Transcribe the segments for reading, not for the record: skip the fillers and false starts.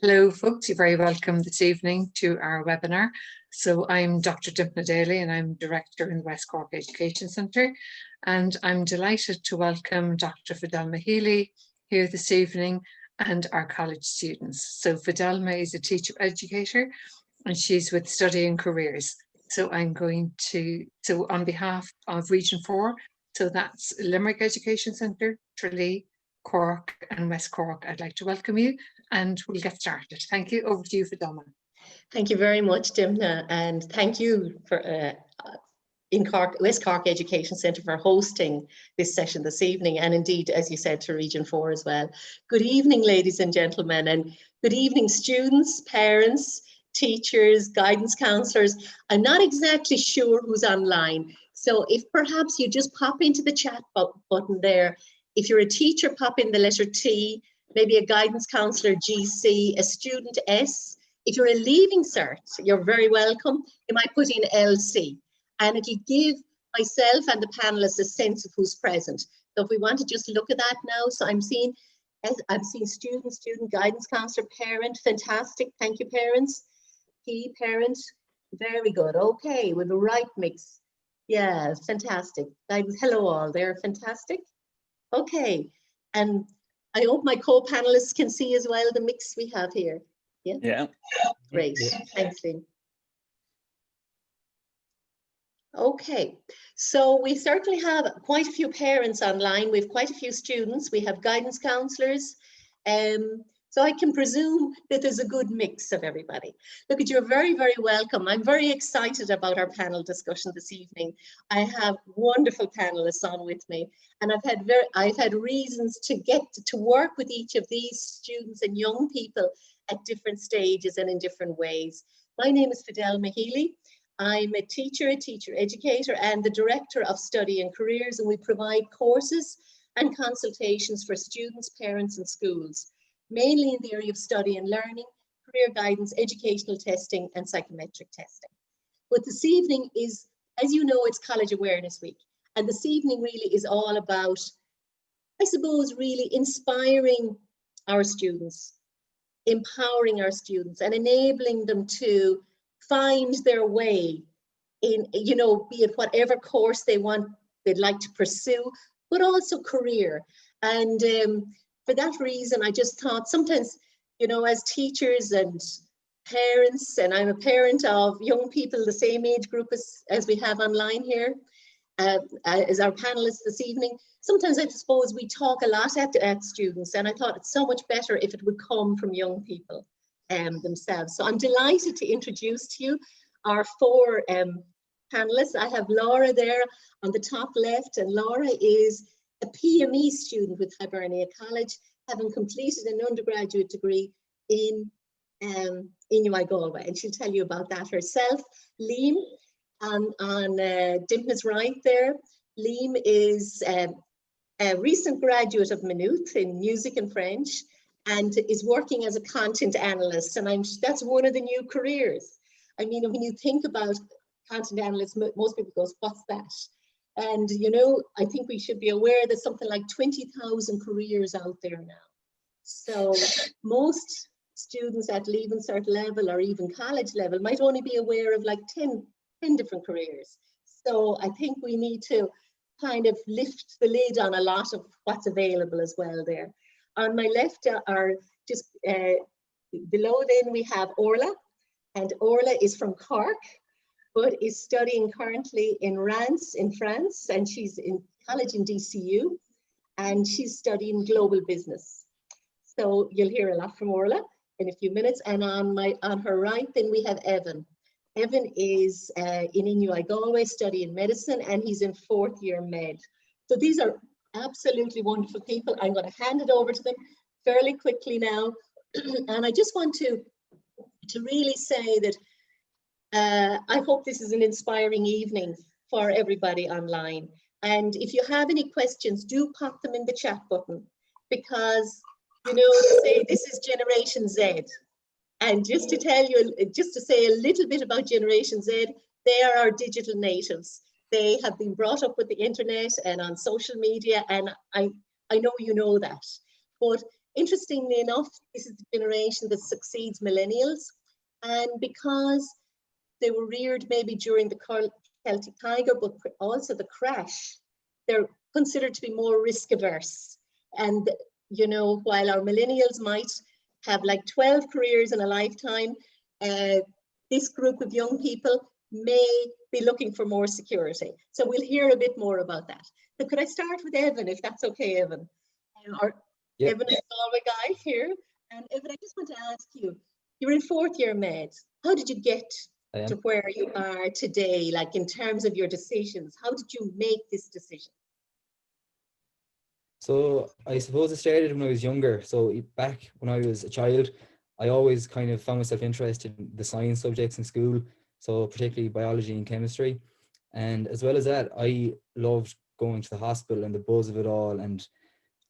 Hello folks, you're very welcome this evening to our webinar. So I'm Dr Fidelma Healy and I'm Director in the West Cork Education Centre, and I'm delighted to welcome Dr Fidelma Healy here this evening and our college students. So Fidelma is a teacher educator and she's with Study and Careers. So I'm going to, on behalf of Region 4, so that's Limerick Education Centre, Tralee, Cork and West Cork, I'd like to welcome you and we'll get started. Thank you. Over to you, Fidelma. Thank you very much, Dimna, and thank you for in Cork, West Cork Education Centre for hosting this session this evening, and indeed, as you said, to Region 4 as well. Good evening, ladies and gentlemen, and good evening, students, parents, teachers, guidance counsellors. I'm not exactly sure who's online, so if perhaps you just pop into the chat button there. If you're a teacher, pop in the letter T, maybe a guidance counsellor GC, a student S. If you're a leaving cert, you're very welcome. You might put in LC, and it'll give myself and the panelists a sense of who's present. So if we want to just look at that now, so I'm seeing student, guidance counsellor, parent, fantastic. Thank you, parents. Key parent, very good. Okay, with the right mix. Yeah, fantastic. Guidance, hello all, they're fantastic. Okay, and I hope my co-panelists can see as well the mix we have here. Yeah? Yeah. Great, thanks, Lynn. Okay, so we certainly have quite a few parents online. We have quite a few students. We have guidance counsellors. So I can presume that there's a good mix of everybody. Look, you're very, very welcome. I'm very excited about our panel discussion this evening. I have wonderful panelists on with me, and I've had reasons to get to work with each of these students and young people at different stages and in different ways. My name is Fidelma Healy. I'm a teacher educator, and the Director of Study and Careers, and we provide courses and consultations for students, parents, and schools, mainly in the area of study and learning, career guidance, educational testing, and psychometric testing. But this evening is, as you know, it's College Awareness Week. And this evening really is all about, I suppose, really inspiring our students, empowering our students, and enabling them to find their way in, you know, be it whatever course they'd like to pursue, but also career. And for that reason, I just thought sometimes, you know, as teachers and parents, and I'm a parent of young people, the same age group as we have online here, as our panelists this evening, sometimes I suppose we talk a lot at students, and I thought it's so much better if it would come from young people themselves. So I'm delighted to introduce to you our four panelists. I have Laura there on the top left, and Laura is a PME student with Hibernia College, having completed an undergraduate degree in UI Galway, and she'll tell you about that herself. Liam, on Dimna's right there, Liam is a recent graduate of Maynooth in music and French, and is working as a content analyst, and that's one of the new careers. I mean, when you think about content analyst, most people go, what's that? And, you know, I think we should be aware that something like 20,000 careers out there now. So most students at Leaving Cert level or even college level might only be aware of like 10 different careers. So I think we need to kind of lift the lid on a lot of what's available as well there. On my left are just below then we have Orla, and Orla is from Cork, but is studying currently in Reims in France, and she's in college in DCU, and she's studying global business. So you'll hear a lot from Orla in a few minutes. And on her right, then we have Evan. Evan is in UI Galway studying medicine, and he's in 4th year med. So these are absolutely wonderful people. I'm going to hand it over to them fairly quickly now. And I just want to really say that I hope this is an inspiring evening for everybody online. And if you have any questions, do pop them in the chat button, because, you know, say this is Generation Z. And just to tell you, just to say a little bit about Generation Z, they are our digital natives. They have been brought up with the internet and on social media, and I know you know that. But Interestingly enough, this is the generation that succeeds millennials. And because they were reared maybe during the Celtic Tiger, but also the crash, they're considered to be more risk averse. And, you know, while our millennials might have like 12 careers in a lifetime, this group of young people may be looking for more security. So we'll hear a bit more about that. So could I start with Evan, if that's okay, Evan? Yep. Evan is a Galway guy here. And Evan, I just want to ask you, you're in fourth year med. How did you get to where you are today, like in terms of your decisions? How did you make this decision? So I suppose it started when I was younger. So back when I was a child, I always kind of found myself interested in the science subjects in school, so particularly biology and chemistry. And as well as that, I loved going to the hospital and the buzz of it all. And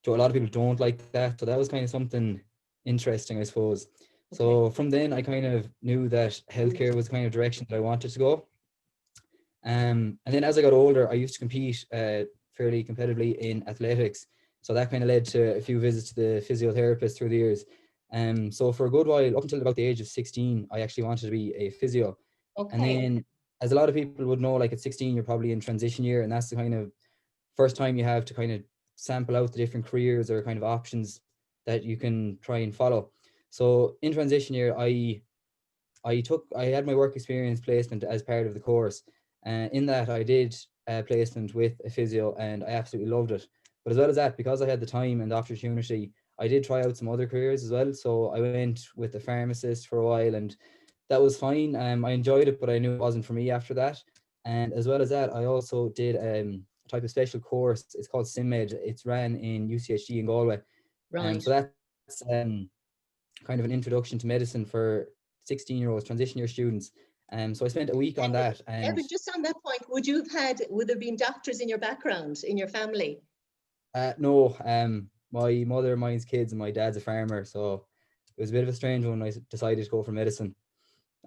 a lot of people don't like that. So that was kind of something interesting, I suppose. Okay. So from then I kind of knew that healthcare was the kind of direction that I wanted to go. And then as I got older, I used to compete fairly competitively in athletics. So that kind of led to a few visits to the physiotherapist through the years. So for a good while, up until about the age of 16, I actually wanted to be a physio. Okay. And then, as a lot of people would know, like at 16, you're probably in transition year, and that's the kind of first time you have to kind of sample out the different careers or kind of options that you can try and follow. So in transition year, I had my work experience placement as part of the course. In that, I did placement with a physio, and I absolutely loved it. But as well as that, because I had the time and the opportunity, I did try out some other careers as well. So I went with a pharmacist for a while, and that was fine. I enjoyed it, but I knew it wasn't for me after that. And as well as that, I also did a type of special course. It's called SimMed. It's ran in UCHG in Galway. Right. So that's kind of an introduction to medicine for 16-year-olds, transition year students. So I spent a week on that. And Evan, just on that point, would there been doctors in your background, in your family? no, my mother minds kids and my dad's a farmer, so it was a bit of a strange one. I decided to go for medicine.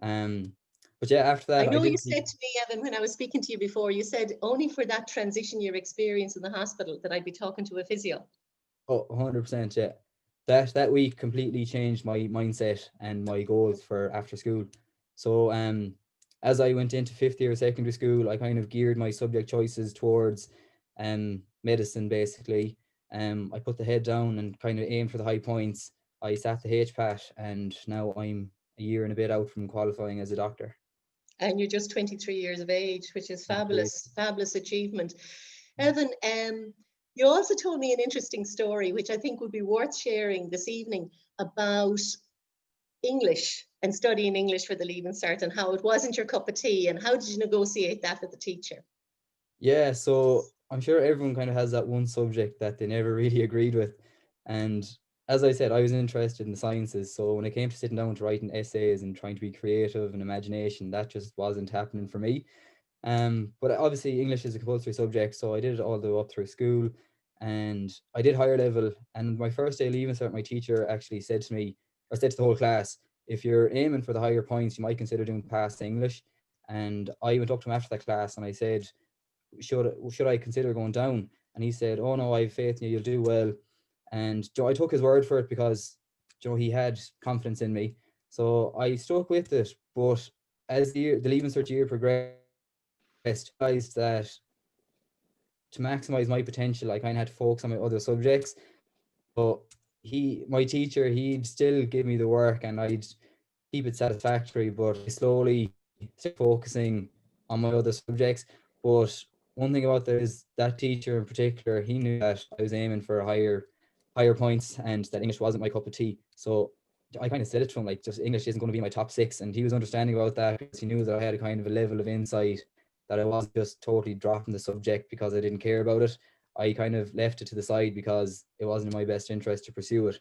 But yeah, after that, I know did you said to me, Evan, when I was speaking to you before, you said only for that transition year experience in the hospital that I'd be talking to a physio. Oh, 100%, yeah. That week completely changed my mindset and my goals for after school. So as I went into fifth year of secondary school, I kind of geared my subject choices towards medicine basically. I put the head down and kind of aimed for the high points. I sat the HPAT, and now I'm a year and a bit out from qualifying as a doctor. And you're just 23 years of age, which is fabulous, fabulous achievement. Evan, you also told me an interesting story, which I think would be worth sharing this evening, about English and studying English for the Leaving Cert, and how it wasn't your cup of tea, and how did you negotiate that with the teacher? Yeah, so I'm sure everyone kind of has that one subject that they never really agreed with. And as I said, I was interested in the sciences. So when it came to sitting down to writing essays and trying to be creative and imagination, that just wasn't happening for me. But obviously English is a compulsory subject, so I did it all the way up through school, and I did higher level. And my first day leaving cert, my teacher actually said to me, or said to the whole class, if you're aiming for the higher points, you might consider doing past English. And I went up to him after that class and I said, should I consider going down? And he said, oh no, I have faith in you, you'll do well. And I took his word for it because he had confidence in me. So I stuck with it. But as the leaving cert year progressed, realized that to maximize my potential, I kind of had to focus on my other subjects. But my teacher, he'd still give me the work and I'd keep it satisfactory, but I slowly started focusing on my other subjects. But one thing about that is that teacher in particular, he knew that I was aiming for higher points and that English wasn't my cup of tea. So I kind of said it to him, like, just English isn't going to be my top 6. And he was understanding about that because he knew that I had a kind of a level of insight, that I wasn't just totally dropping the subject because I didn't care about it. I kind of left it to the side because it wasn't in my best interest to pursue it.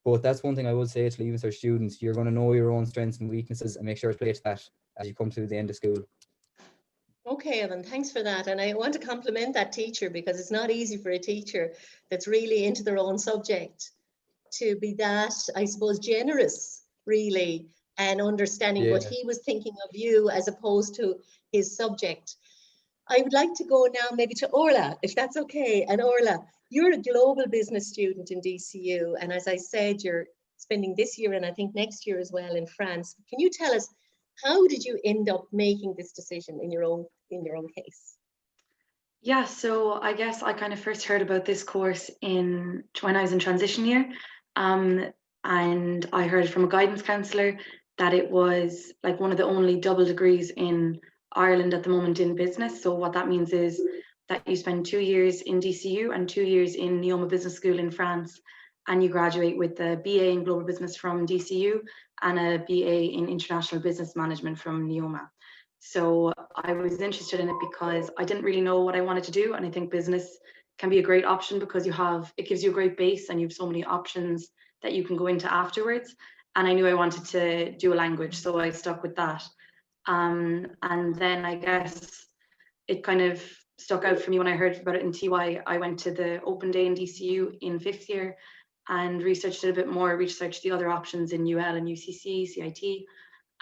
But that's one thing I would say to Leaving Cert students: you're going to know your own strengths and weaknesses and make sure to play to that as you come to the end of school. Okay, Evan, thanks for that. And I want to compliment that teacher, because it's not easy for a teacher that's really into their own subject to be that, I suppose, generous, really, and understanding what he was thinking of you as opposed to his subject. I would like to go now maybe to Orla, if that's okay. And Orla, you're a global business student in DCU, and as I said, you're spending this year and I think next year as well in France. Can you tell us, how did you end up making this decision in your own case? Yeah, so I guess I kind of first heard about this course when I was in transition year, and I heard from a guidance counsellor that it was like one of the only double degrees in Ireland at the moment in business. So what that means is that you spend 2 years in DCU and 2 years in Neoma Business School in France, and you graduate with a BA in Global Business from DCU and a BA in International Business Management from Neoma. So I was interested in it because I didn't really know what I wanted to do, and I think business can be a great option because it gives you a great base and you have so many options that you can go into afterwards. And I knew I wanted to do a language, so I stuck with that. And then I guess it kind of stuck out for me when I heard about it in TY. I went to the open day in DCU in 5th year and researched it a bit more, researched the other options in UL and UCC, CIT,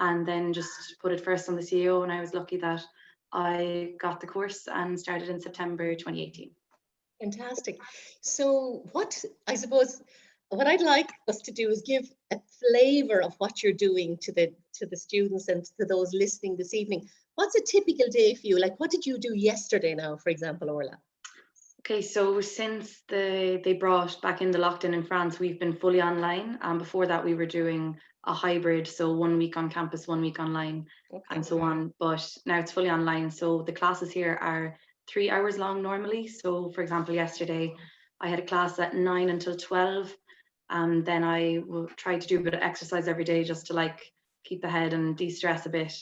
and then just put it first on the CEO. And I was lucky that I got the course and started in September 2018. Fantastic. So I suppose what I'd like us to do is give a flavor of what you're doing to the students and to those listening this evening. What's a typical day for you? Like, what did you do yesterday now, for example, Orla? Okay, so since they brought back in the lockdown in France, we've been fully online. Before that, we were doing a hybrid, so 1 week on campus, 1 week online, and so on. But now it's fully online. So the classes here are 3 hours long normally. So for example, yesterday I had a class at 9 until 12. Then I will try to do a bit of exercise every day just to like keep the head and de-stress a bit.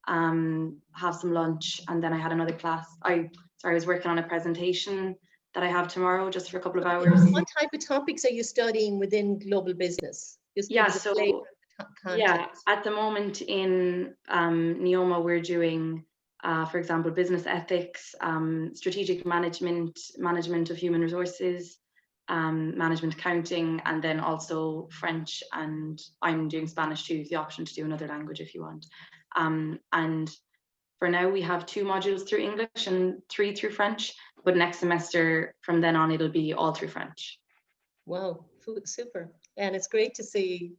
Have some lunch, and then I had another class. I was working on a presentation that I have tomorrow just for a couple of hours. What type of topics are you studying within global business? At the moment in Neoma, we're doing, for example, business ethics, strategic management of human resources, management accounting, and then also French, and I'm doing Spanish too, the option to do another language if you want. And for now we have 2 modules through English and 3 through French, but next semester from then on it'll be all through French. Wow, super. And it's great to see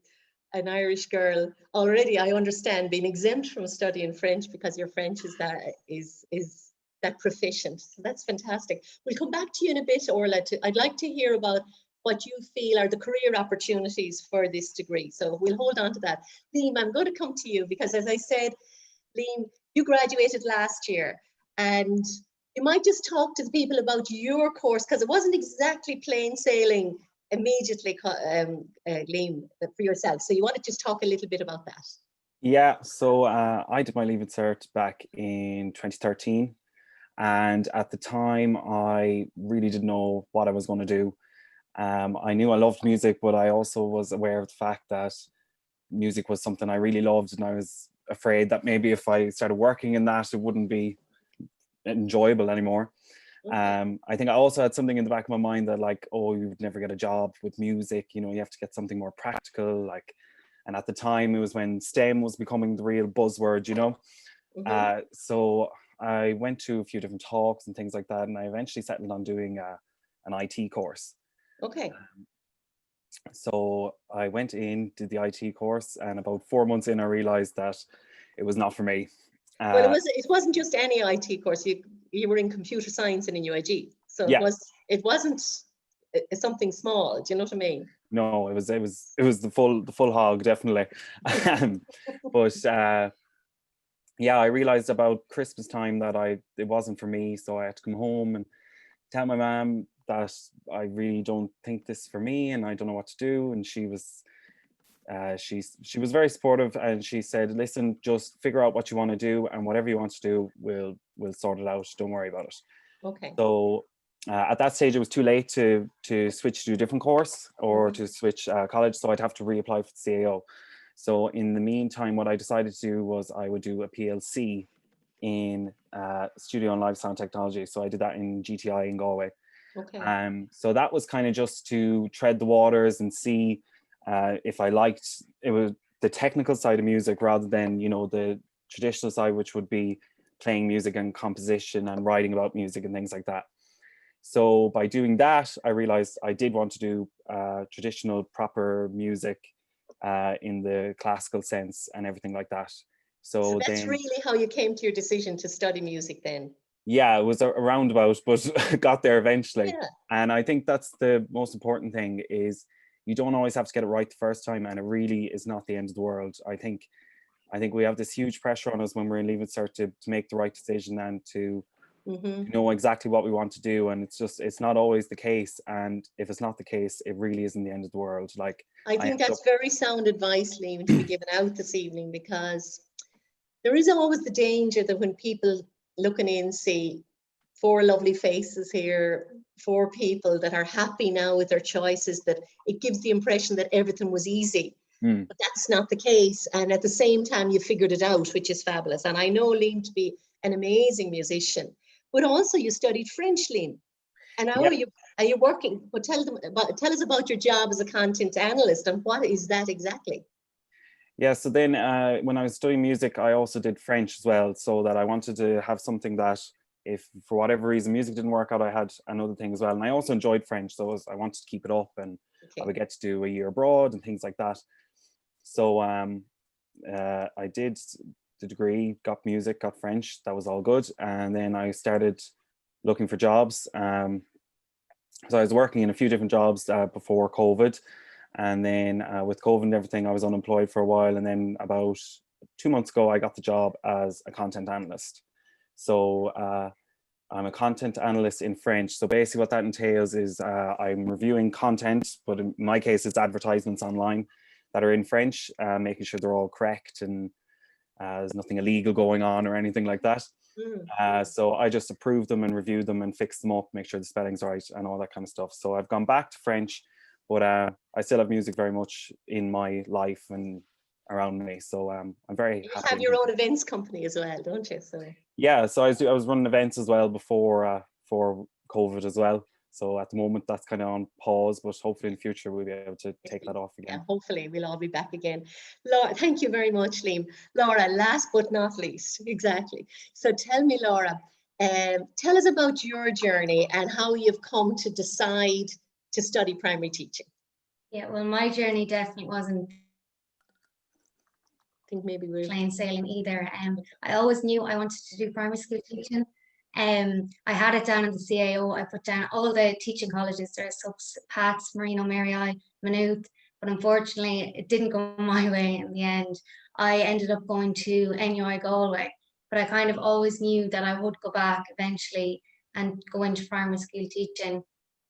an Irish girl already, I understand, being exempt from studying French because your French is that proficient. So that's fantastic. We'll come back to you in a bit, Orla. I'd like to hear about what you feel are the career opportunities for this degree. So we'll hold on to that. Liam, I'm going to come to you because, as I said, Liam, you graduated last year, and you might just talk to the people about your course, because it wasn't exactly plain sailing immediately, Liam, for yourself. So you want to just talk a little bit about that? Yeah, so I did my Leaving Cert back in 2013. And at the time, I really didn't know what I was going to do. I knew I loved music, but I also was aware of the fact that music was something I really loved. And I was afraid that maybe if I started working in that, it wouldn't be enjoyable anymore. Okay. I think I also had something in the back of my mind that like, oh, you would never get a job with music, you know, you have to get something more practical, like, and at the time it was when STEM was becoming the real buzzword, you know. So I went to a few different talks and things like that, and I eventually settled on doing an IT course. Okay. So I went in, did the IT course, and about 4 months in I realized that it was not for me. Well, it wasn't just any IT course. You were in computer science and in UIG, so yeah. it wasn't something small. Do you know what I mean? No, it was the full hog, definitely. But yeah, I realized about Christmas time that it wasn't for me, so I had to come home and tell my mom that I really don't think this is for me and I don't know what to do. And she was she was very supportive, and she said, listen, just figure out what you want to do, and whatever you want to do, we'll sort it out, don't worry about it. Okay. So at that stage it was too late to switch to a different course or to switch college, so I'd have to reapply for the CAO. So in the meantime, what I decided to do was I would do a PLC in studio and live sound technology. So I did that in GTI in Galway. Okay. So that was kind of just to tread the waters and see if I liked it, was the technical side of music rather than, you know, the traditional side, which would be playing music and composition and writing about music and things like that. So by doing that, I realized I did want to do traditional proper music in the classical sense and everything like that. So that's then, really how you came to your decision to study music then? yeah, it was a roundabout, but got there eventually. Yeah. And I think that's the most important thing, is you don't always have to get it right the first time, and it really is not the end of the world. I think we have this huge pressure on us when we're in Leaving Cert to make the right decision and to know exactly what we want to do, and it's not always the case. And if it's not the case, it really isn't the end of the world. Like, I think that's very sound advice, Liam, to be given out this evening, because there is always the danger that when people looking in see 4 lovely faces here, 4 people that are happy now with their choices, that it gives the impression that everything was easy. But that's not the case. And at the same time, you figured it out, which is fabulous. And I know Liam to be an amazing musician, but also you studied French, Liam. And how are you working? But tell us about your job as a content analyst, and what is that exactly? Yeah, so then when I was studying music, I also did French as well, so that I wanted to have something that, if for whatever reason music didn't work out, I had another thing as well. And I also enjoyed French, so I wanted to keep it up, and I would get to do a year abroad and things like that. So I did the degree, got music, got French, that was all good. And then I started looking for jobs. So I was working in a few different jobs before COVID. And then with COVID and everything, I was unemployed for a while. And then about 2 months ago, I got the job as a content analyst. So I'm a content analyst in French. So basically what that entails is I'm reviewing content, but in my case, it's advertisements online that are in French, making sure they're all correct and there's nothing illegal going on or anything like that. So I just approve them and review them and fix them up, make sure the spelling's right and all that kind of stuff. So I've gone back to French, but I still have music very much in my life and around me. So I'm very happy. You have your own events company as well, don't you? So yeah, so I was running events as well before for COVID as well. So at the moment that's kind of on pause, but hopefully in the future we'll be able to take that off again. Yeah, hopefully we'll all be back again. Laura, thank you very much, Liam. Laura, last but not least, exactly. So tell me, Laura, tell us about your journey and how you've come to decide to study primary teaching. Yeah, well, my journey definitely wasn't Maybe we're plain sailing either. I always knew I wanted to do primary school teaching. I had it down in the CAO. I put down all the teaching colleges. There's Pats, Marino, Mary I, Maynooth, but unfortunately it didn't go my way in the end. I ended up going to NUI Galway, but I kind of always knew that I would go back eventually and go into primary school teaching.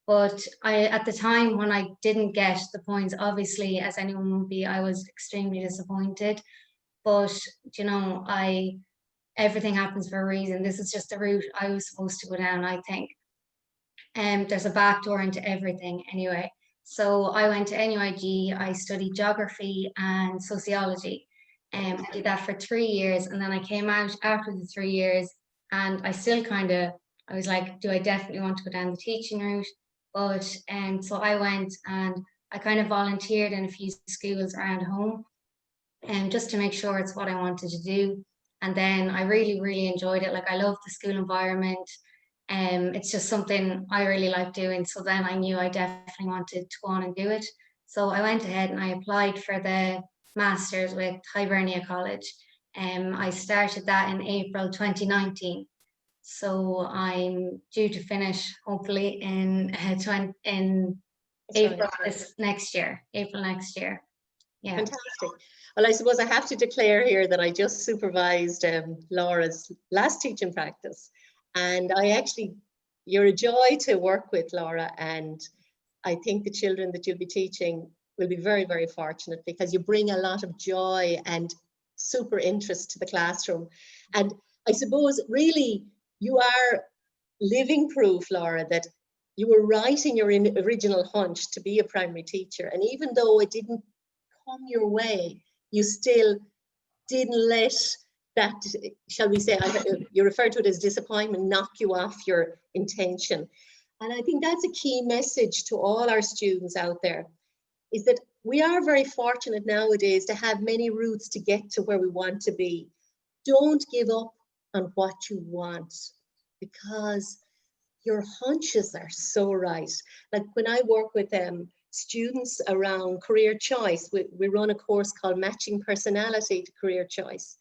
But at the time when I didn't get the points, obviously, as anyone would be, I was extremely disappointed. But, you know, everything happens for a reason. This is just the route I was supposed to go down, I think. There's a back door into everything anyway. So I went to NUIG, I studied geography and sociology. I did that for 3 years, and then I came out after the 3 years, and I still I was like, do I definitely want to go down the teaching route? But so I went and I kind of volunteered in a few schools around home, just to make sure it's what I wanted to do. And then I really, really enjoyed it. Like, I love the school environment. It's just something I really like doing. So then I knew I definitely wanted to go on and do it. So I went ahead and I applied for the Masters with Hibernia College. I started that in April 2019. So I'm due to finish hopefully in April next year. Yeah. Fantastic. Well, I suppose I have to declare here that I just supervised Laura's last teaching practice. And you're a joy to work with, Laura. And I think the children that you'll be teaching will be very, very fortunate, because you bring a lot of joy and super interest to the classroom. And I suppose really you are living proof, Laura, that you were right in your original hunch to be a primary teacher. And even though it didn't come your way, you still didn't let that, shall we say, you refer to it as disappointment, knock you off your intention. And I think that's a key message to all our students out there, is that we are very fortunate nowadays to have many routes to get to where we want to be. Don't give up on what you want, because your hunches are so right. Like when I work with students around career choice, we run a course called Matching Personality to Career Choice.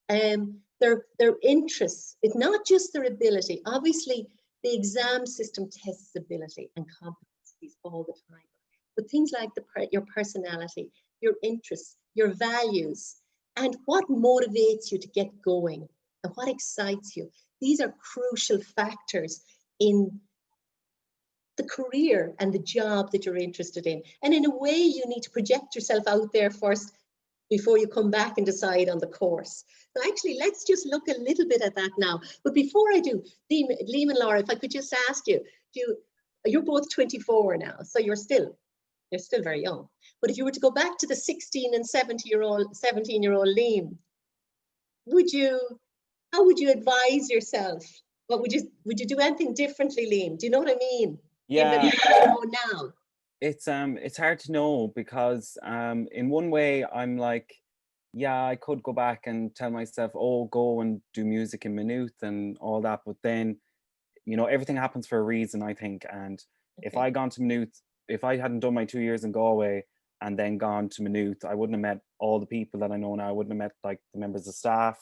Their interests, it's not just their ability. Obviously, the exam system tests ability and competencies all the time. But things like your personality, your interests, your values, and what motivates you to get going and what excites you. These are crucial factors in the career and the job that you're interested in. And in a way, you need to project yourself out there first before you come back and decide on the course. So actually, let's just look a little bit at that now. But before I do, Liam and Laura, if I could just ask you, you're both 24 now, so you're still very young. But if you were to go back to the 16 and 17-year-old Liam, how would you advise yourself? What would you do anything differently, Liam? Do you know what I mean? Yeah. Given what you know now. It's hard to know because in one way I'm like, yeah, I could go back and tell myself, oh, go and do music in Maynooth and all that, but then, you know, everything happens for a reason, I think. And if I gone to Maynooth, if I hadn't done my 2 years in Galway and then gone to Maynooth, I wouldn't have met all the people that I know now. I wouldn't have met like the members of staff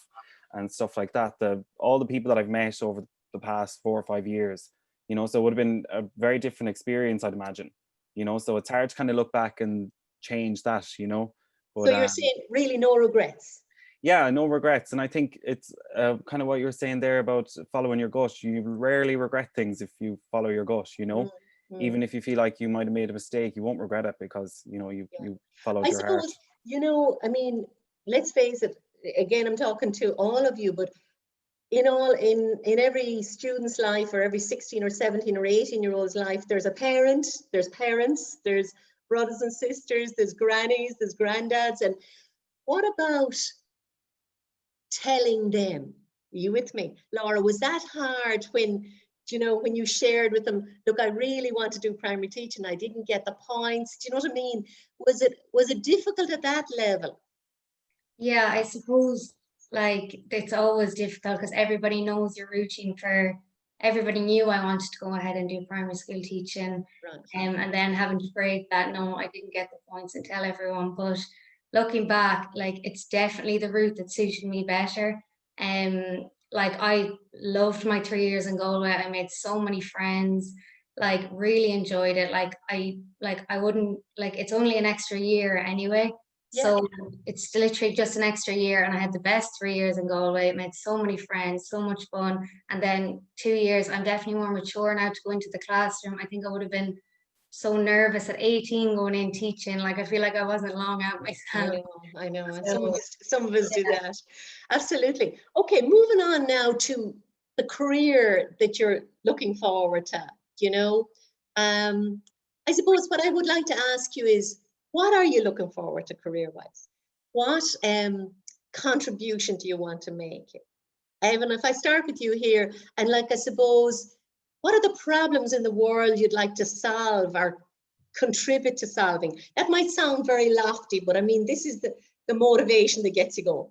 and stuff like that. All the people that I've met over the past 4 or 5 years, you know, so it would have been a very different experience, I'd imagine. You know, so it's hard to kind of look back and change that, you know. But, so you're saying really no regrets? Yeah, no regrets. And I think it's kind of what you're saying there about following your gut. You rarely regret things if you follow your gut, you know. Even if you feel like you might have made a mistake, you won't regret it because, you know, you followed your heart. You know, I mean, let's face it, again, I'm talking to all of you, but in every student's life, or every 16 or 17 or 18-year-old's life, there's a parent, there's parents, there's brothers and sisters, there's grannies, there's granddads. And what about telling them? Are you with me? Laura, was that hard when you shared with them, look, I really want to do primary teaching, I didn't get the points? Do you know what I mean? Was it difficult at that level? Yeah, I suppose like it's always difficult because everybody knows your routine. Everybody knew I wanted to go ahead and do primary school teaching, Right. And then having to break that, no, I didn't get the points, and tell everyone. But looking back, like it's definitely the route that suited me better. Like I loved my 3 years in Galway. I made so many friends, like really enjoyed it. I wouldn't, like, it's only an extra year anyway. Yeah. So it's literally just an extra year, and I had the best 3 years in Galway. Made so many friends, so much fun. And then 2 years, I'm definitely more mature now to go into the classroom. I think I would have been so nervous at 18 going in teaching. Like I feel like I wasn't long out myself. I know. And So, some of us do that. Absolutely. Okay, moving on now to the career that you're looking forward to, you know. I suppose what I would like to ask you is, what are you looking forward to career-wise? What contribution do you want to make? Evan, if I start with you here, and like, I suppose, what are the problems in the world you'd like to solve or contribute to solving? That might sound very lofty, but I mean, this is the motivation that gets you going.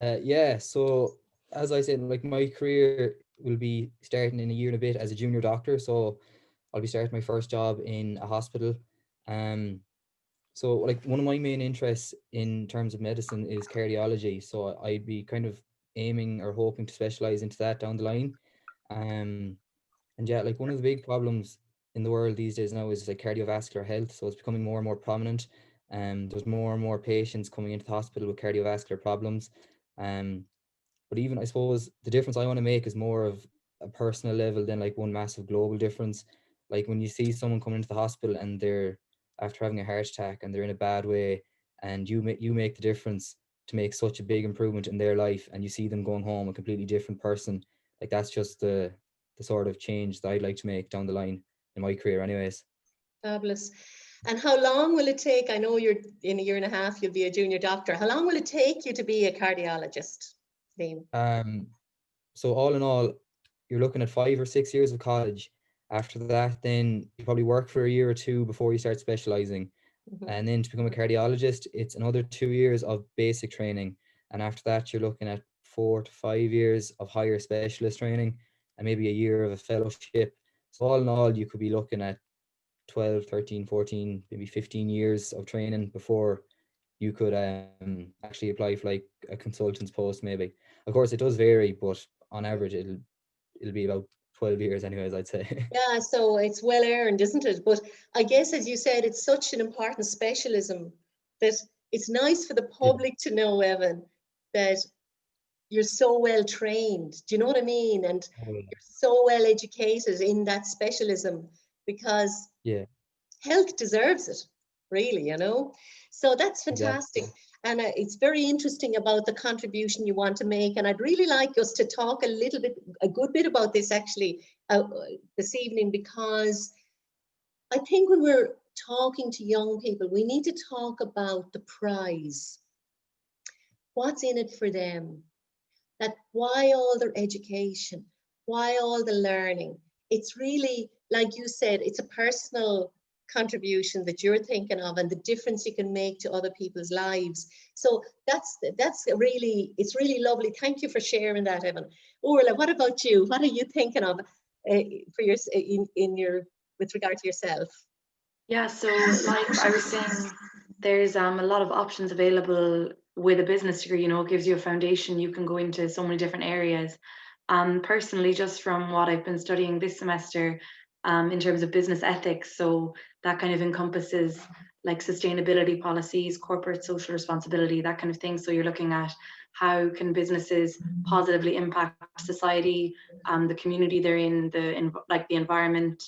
Yeah, so as I said, like my career will be starting in a year and a bit as a junior doctor. So I'll be starting my first job in a hospital. So like one of my main interests in terms of medicine is cardiology. So I'd be kind of aiming or hoping to specialize into that down the line. And yeah, like one of the big problems in the world these days now is like cardiovascular health. So it's becoming more and more prominent. There's more and more patients coming into the hospital with cardiovascular problems. But even I suppose the difference I want to make is more of a personal level than like one massive global difference. Like when you see someone coming into the hospital and they're after having a heart attack and they're in a bad way, and you make the difference to make such a big improvement in their life, and you see them going home a completely different person. Like that's just the sort of change that I'd like to make down the line in my career anyways. Fabulous. And how long will it take? I know you're in a year and a half, you'll be a junior doctor. How long will it take you to be a cardiologist, Liam? So all in all, you're looking at 5 or 6 years of college. After that, then you probably work for a year or two before you start specializing. And then to become a cardiologist, it's another 2 years of basic training. And after that, you're looking at 4 to 5 years of higher specialist training. and maybe a year of a fellowship. So all in all, you could be looking at 12, 13, 14, maybe 15 years of training before you could actually apply for like a consultant's post maybe. Of course, it does vary, but on average, it'll be about 12 years anyways, I'd say. Yeah, so it's well earned, isn't it? But I guess, as you said, it's such an important specialism that it's nice for the public to know, Evan, that you're so well trained. Do you know what I mean? And you're so well educated in that specialism, because Yeah. health deserves it, really, you know? So that's fantastic. Exactly. And it's very interesting about the contribution you want to make. And I'd really like us to talk a good bit about this actually this evening, because I think when we're talking to young people, we need to talk about the prize. What's in it for them? That why all their education? Why all the learning? It's really, like you said, it's a personal contribution that you're thinking of, and the difference you can make to other people's lives. So it's really lovely. Thank you for sharing that, Evan. Orla, what about you? What are you thinking of for with regard to yourself? Yeah, so like I was saying, there's a lot of options available with a business degree. You know, it gives you a foundation. You can go into so many different areas. Personally, just from what I've been studying this semester, in terms of business ethics, so that kind of encompasses like sustainability policies, corporate social responsibility, that kind of thing. So you're looking at how can businesses positively impact society, the community they're in, the environment.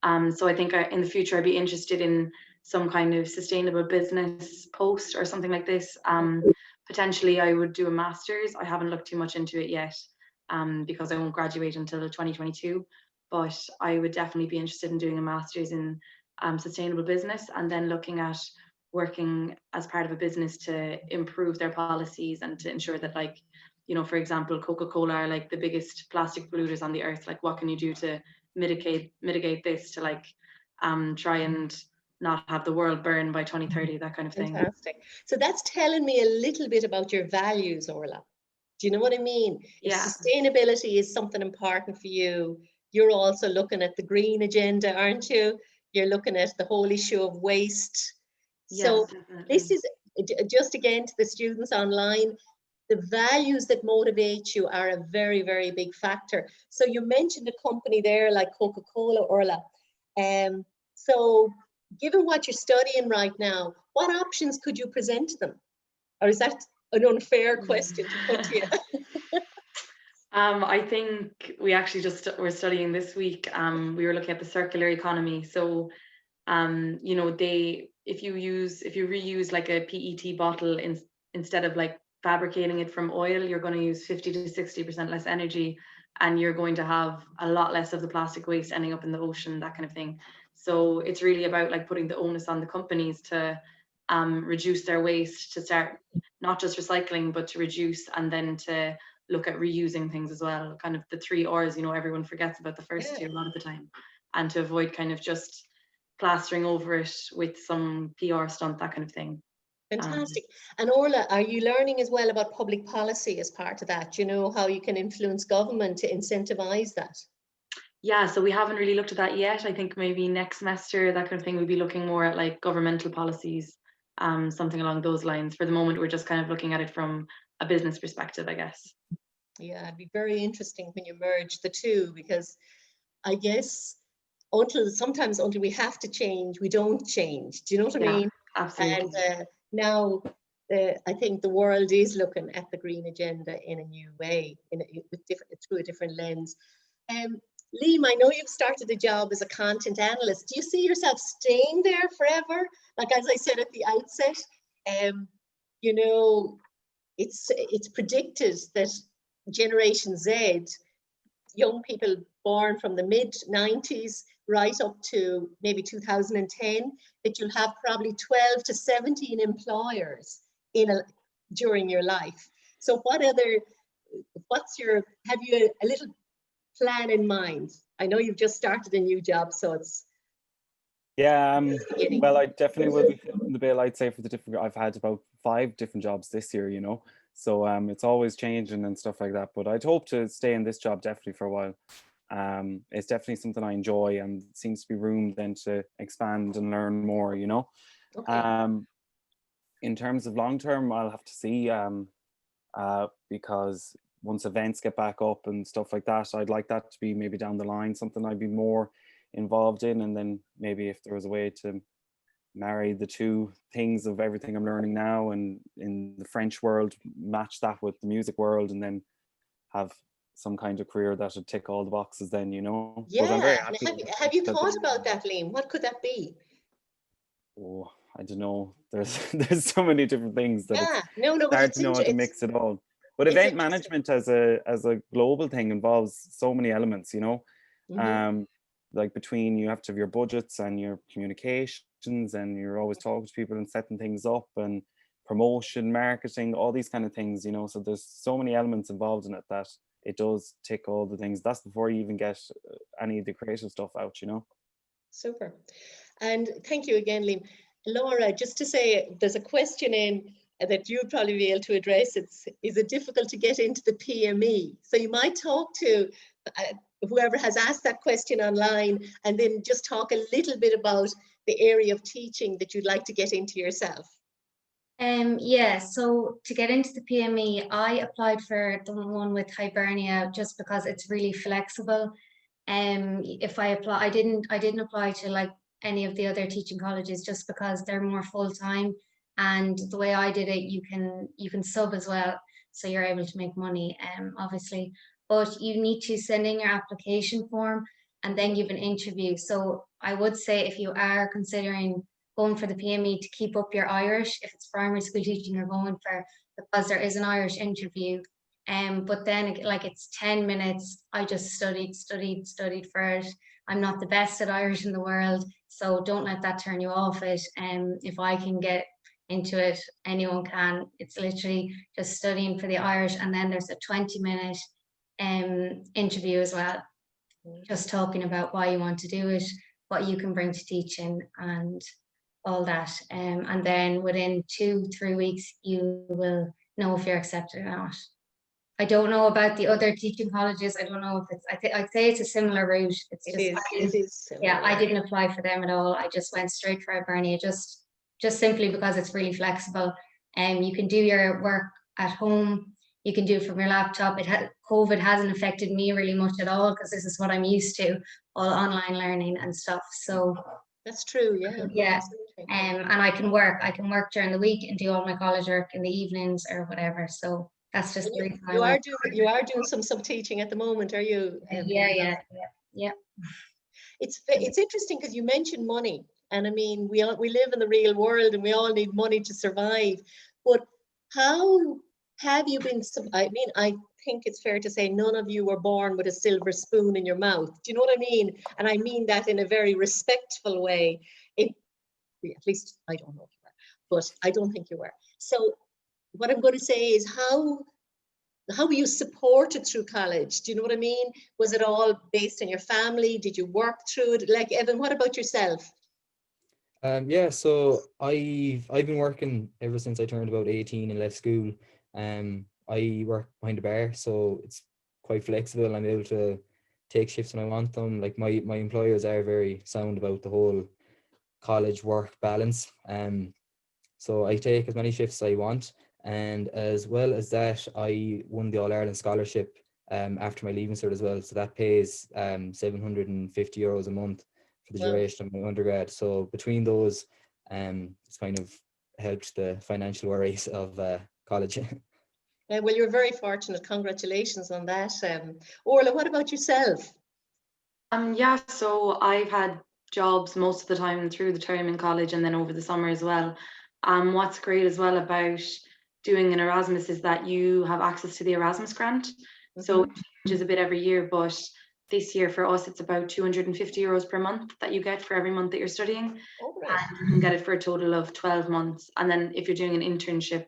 So I think in the future I'd be interested in some kind of sustainable business post or something like this. Potentially I would do a master's. I haven't looked too much into it yet, because I won't graduate until 2022. But I would definitely be interested in doing a master's in sustainable business, and then looking at working as part of a business to improve their policies and to ensure that, like, you know, for example, Coca-Cola are like the biggest plastic polluters on the earth. Like, what can you do to mitigate this, to like try and not have the world burn by 2030, that kind of thing. Fantastic. So that's telling me a little bit about your values, Orla. Do you know what I mean? Yeah. If sustainability is something important for you, you're also looking at the green agenda, aren't you? You're looking at the whole issue of waste. So yes, this is just, again, to the students online, the values that motivate you are a very, very big factor. So you mentioned a company there like Coca-Cola, Orla. So given what you're studying right now, what options could you present to them? Or is that an unfair question to put to you? I think we actually were studying this week. We were looking at the circular economy. So, you know, if you reuse like a PET bottle instead of like fabricating it from oil, you're going to use 50 to 60% less energy, and you're going to have a lot less of the plastic waste ending up in the ocean, that kind of thing. So it's really about like putting the onus on the companies to reduce their waste, to start not just recycling, but to reduce, and then to look at reusing things as well. Kind of the 3 R's, you know, everyone forgets about the first two a lot of the time, and to avoid kind of just plastering over it with some PR stunt, that kind of thing. Fantastic. And Orla, are you learning as well about public policy as part of that? You know, how you can influence government to incentivize that? Yeah, so we haven't really looked at that yet. I think maybe next semester, that kind of thing, we'll be looking more at like governmental policies, something along those lines. For the moment, we're just kind of looking at it from a business perspective, I guess. Yeah, it'd be very interesting when you merge the two, because I guess until we have to change, we don't change. Do you know what I mean? Absolutely. And now I think the world is looking at the green agenda in a new way, through a different lens. Liam, I know you've started a job as a content analyst. Do you see yourself staying there forever? Like, as I said at the outset, you know, it's predicted that Generation Z, young people born from the mid-90s right up to maybe 2010, that you'll have probably 12 to 17 employers during your life. So have you a little plan in mind? I know you've just started a new job, so it's... Yeah, well, I definitely will be fitting the bill, I'd say, for the different... I've had about 5 different jobs this year, you know, so it's always changing and stuff like that, but I'd hope to stay in this job definitely for a while. it's definitely something I enjoy, and seems to be room then to expand and learn more, you know. Okay. In terms of long term, I'll have to see, because once events get back up and stuff like that, I'd like that to be maybe down the line something I'd be more involved in, and then maybe if there was a way to marry the two things of everything I'm learning now and in the French world, match that with the music world, and then have some kind of career that would tick all the boxes then, you know. But I'm very Yeah. happy Have you that thought about that, Liam? What could that be? oh, I don't know. There's so many different things that Yeah. it's No, but hard to know how to mix it all. But it's event interesting. management as a global thing involves so many elements, you know. Mhm. Like between, you have to have your budgets and your communications, and you're always talking to people and setting things up, and promotion, marketing, all these kind of things, you know. So there's so many elements involved in it that it does tick all the things. That's before you even get any of the creative stuff out, you know. Super. And thank you again, Liam. Laura, just to say, there's a question in that you'd probably be able to address. Is it difficult to get into the PME? So you might talk to whoever has asked that question online, and then just talk a little bit about the area of teaching that you'd like to get into yourself. Yeah, so to get into the PME, I applied for the one with Hibernia just because it's really flexible. If I apply, I didn't apply to like any of the other teaching colleges just because they're more full-time, and the way I did it, you can sub as well, so you're able to make money, obviously, but you need to send in your application form and then you have an interview. So I would say if you are considering going for the PME, to keep up your Irish if it's primary school teaching you're going for, because there is an Irish interview. But then like it's 10 minutes. I just studied for it. I'm not the best at Irish in the world, so don't let that turn you off it. If I can get into it, anyone can. It's literally just studying for the Irish, and then there's a 20-minute interview as well, just talking about why you want to do it, what you can bring to teaching, and all that. And then within 2-3 weeks, you will know if you're accepted or not. I don't know about the other teaching colleges. I don't know if it's, I'd say it's a similar route. It's It is. yeah, I didn't apply for them at all. I just went straight for Hibernia, just simply because it's really flexible. And you can do your work at home. You can do it from your laptop. COVID hasn't affected me really much at all because this is what I'm used to, all online learning and stuff. So that's true. Yeah. Yeah. And I can work during the week and do all my college work in the evenings or whatever. So that's just the reason you are doing some sub teaching at the moment, are you? Yeah. It's interesting because you mentioned money, and I mean we live in the real world and we all need money to survive. But how have you been? I mean, I think it's fair to say none of you were born with a silver spoon in your mouth. Do you know what I mean? And I mean that in a very respectful way. At least I don't know if you were, but I don't think you were. So what I'm going to say is how were you supported through college? Do you know what I mean? Was it all based on your family? Did you work through it? Like, Evan, what about yourself? Yeah, so I've been working ever since I turned about 18 and left school. I work behind the bar, so it's quite flexible. I'm able to take shifts when I want them. Like my employers are very sound about the whole college work balance. So I take as many shifts as I want, and as well as that, I won the All Ireland scholarship after my leaving cert as well. So that pays €750 a month for the duration of my undergrad. So between those, it's kind of helped the financial worries of college. Well, you're very fortunate. Congratulations on that. Orla, what about yourself? Yeah, so I've had jobs most of the time through the term in college and then over the summer as well. What's great as well about doing an Erasmus is that you have access to the Erasmus grant. So it changes a bit every year, but this year for us it's about €250 per month that you get for every month that you're studying. And you can get it for a total of 12 months. And then if you're doing an internship,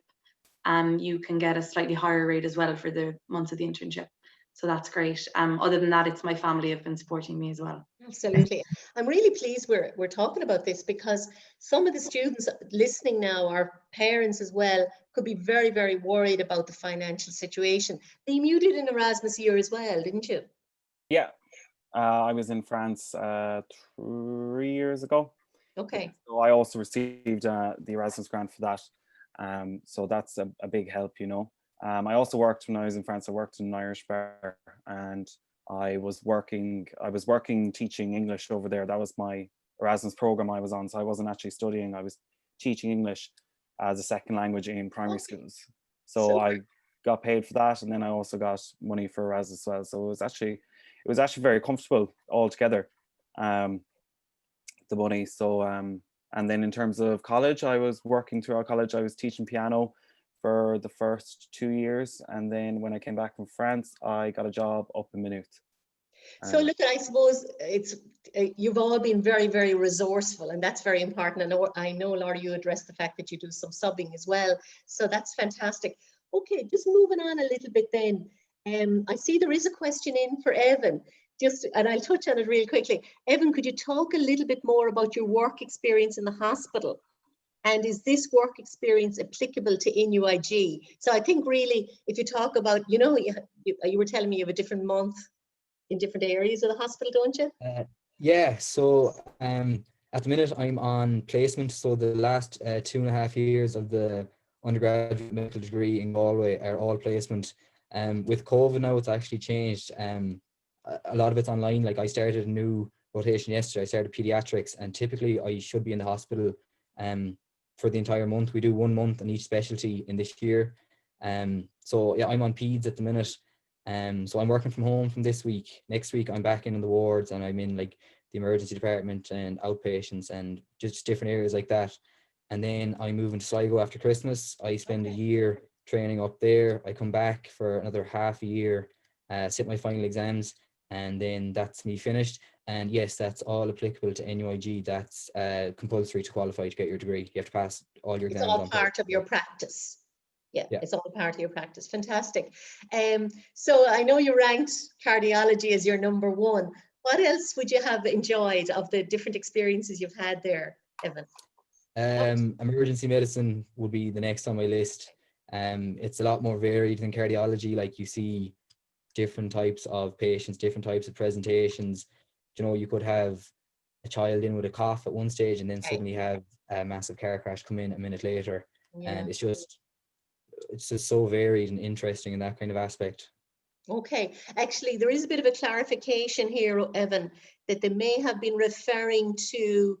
you can get a slightly higher rate as well for the months of the internship. So that's great. Other than that, it's my family have been supporting me as well. Absolutely. I'm really pleased we're talking about this, because some of the students listening now, our parents as well, could be very, very worried about the financial situation. Liam, you did an Erasmus year as well, didn't you? Yeah. I was in France 3 years ago. Okay. So I also received the Erasmus grant for that. So that's a big help, you know. I also worked when I was in France. I worked in an Irish bar, and I was working teaching English over there. That was my Erasmus program I was on. So I wasn't actually studying. I was teaching English as a second language in primary schools. So Super. I got paid for that, and then I also got money for Erasmus as well. So it was actually very comfortable altogether. The money. So and then in terms of college, I was working throughout college. I was teaching piano for the first 2 years, and then when I came back from France, I got a job up in Maynooth. So look, I suppose it's you've all been very, very resourceful, and that's very important. I know, Laura, you addressed the fact that you do some subbing as well, so that's fantastic. Okay, just moving on a little bit then. I see there is a question in for Evan. And I'll touch on it real quickly. Evan, could you talk a little bit more about your work experience in the hospital? And is this work experience applicable to NUIG? So I think really, if you talk about, you know, you were telling me you have a different month in different areas of the hospital, don't you? Yeah, so at the minute I'm on placement. So the last 2.5 years of the undergraduate medical degree in Galway are all placement. With COVID now, it's actually changed. A lot of it's online. Like I started a new rotation yesterday. I started pediatrics, and typically I should be in the hospital for the entire month. We do 1 month in each specialty in this year. So yeah, I'm on peds at the minute. So I'm working from home from this week. Next week I'm back in the wards, and I'm in like the emergency department and outpatients and just different areas like that. And then I move into Sligo after Christmas. I spend a year training up there. I come back for another half a year, sit my final exams, and then that's me finished. And yes, that's all applicable to NUIG. That's compulsory to qualify to get your degree. You have to pass all your exams. It's all part of your practice. Yeah, it's all part of your practice. Fantastic. So I know you ranked cardiology as your #1. What else would you have enjoyed of the different experiences you've had there, Evan? Emergency medicine would be the next on my list. It's a lot more varied than cardiology. Like you see different types of patients, different types of presentations. You know, you could have a child in with a cough at one stage and then suddenly have a massive car crash come in a minute later. And it's just so varied and interesting in that kind of aspect. Okay, actually there is a bit of a clarification here, Evan, that they may have been referring to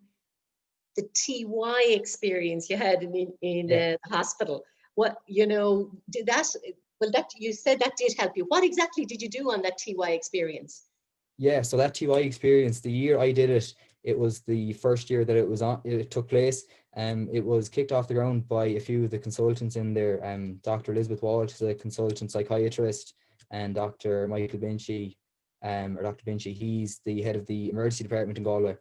the TY experience you had in the hospital. What, you know, did that, well, that you said that did help you. What exactly did you do on that TY experience? Yeah, so that TY experience, the year I did it, it was the first year that it took place. It was kicked off the ground by a few of the consultants in there. Dr. Elizabeth Walsh, the consultant psychiatrist, and Dr. Michael Binchy, or Dr. Binchy, he's the head of the emergency department in Galway.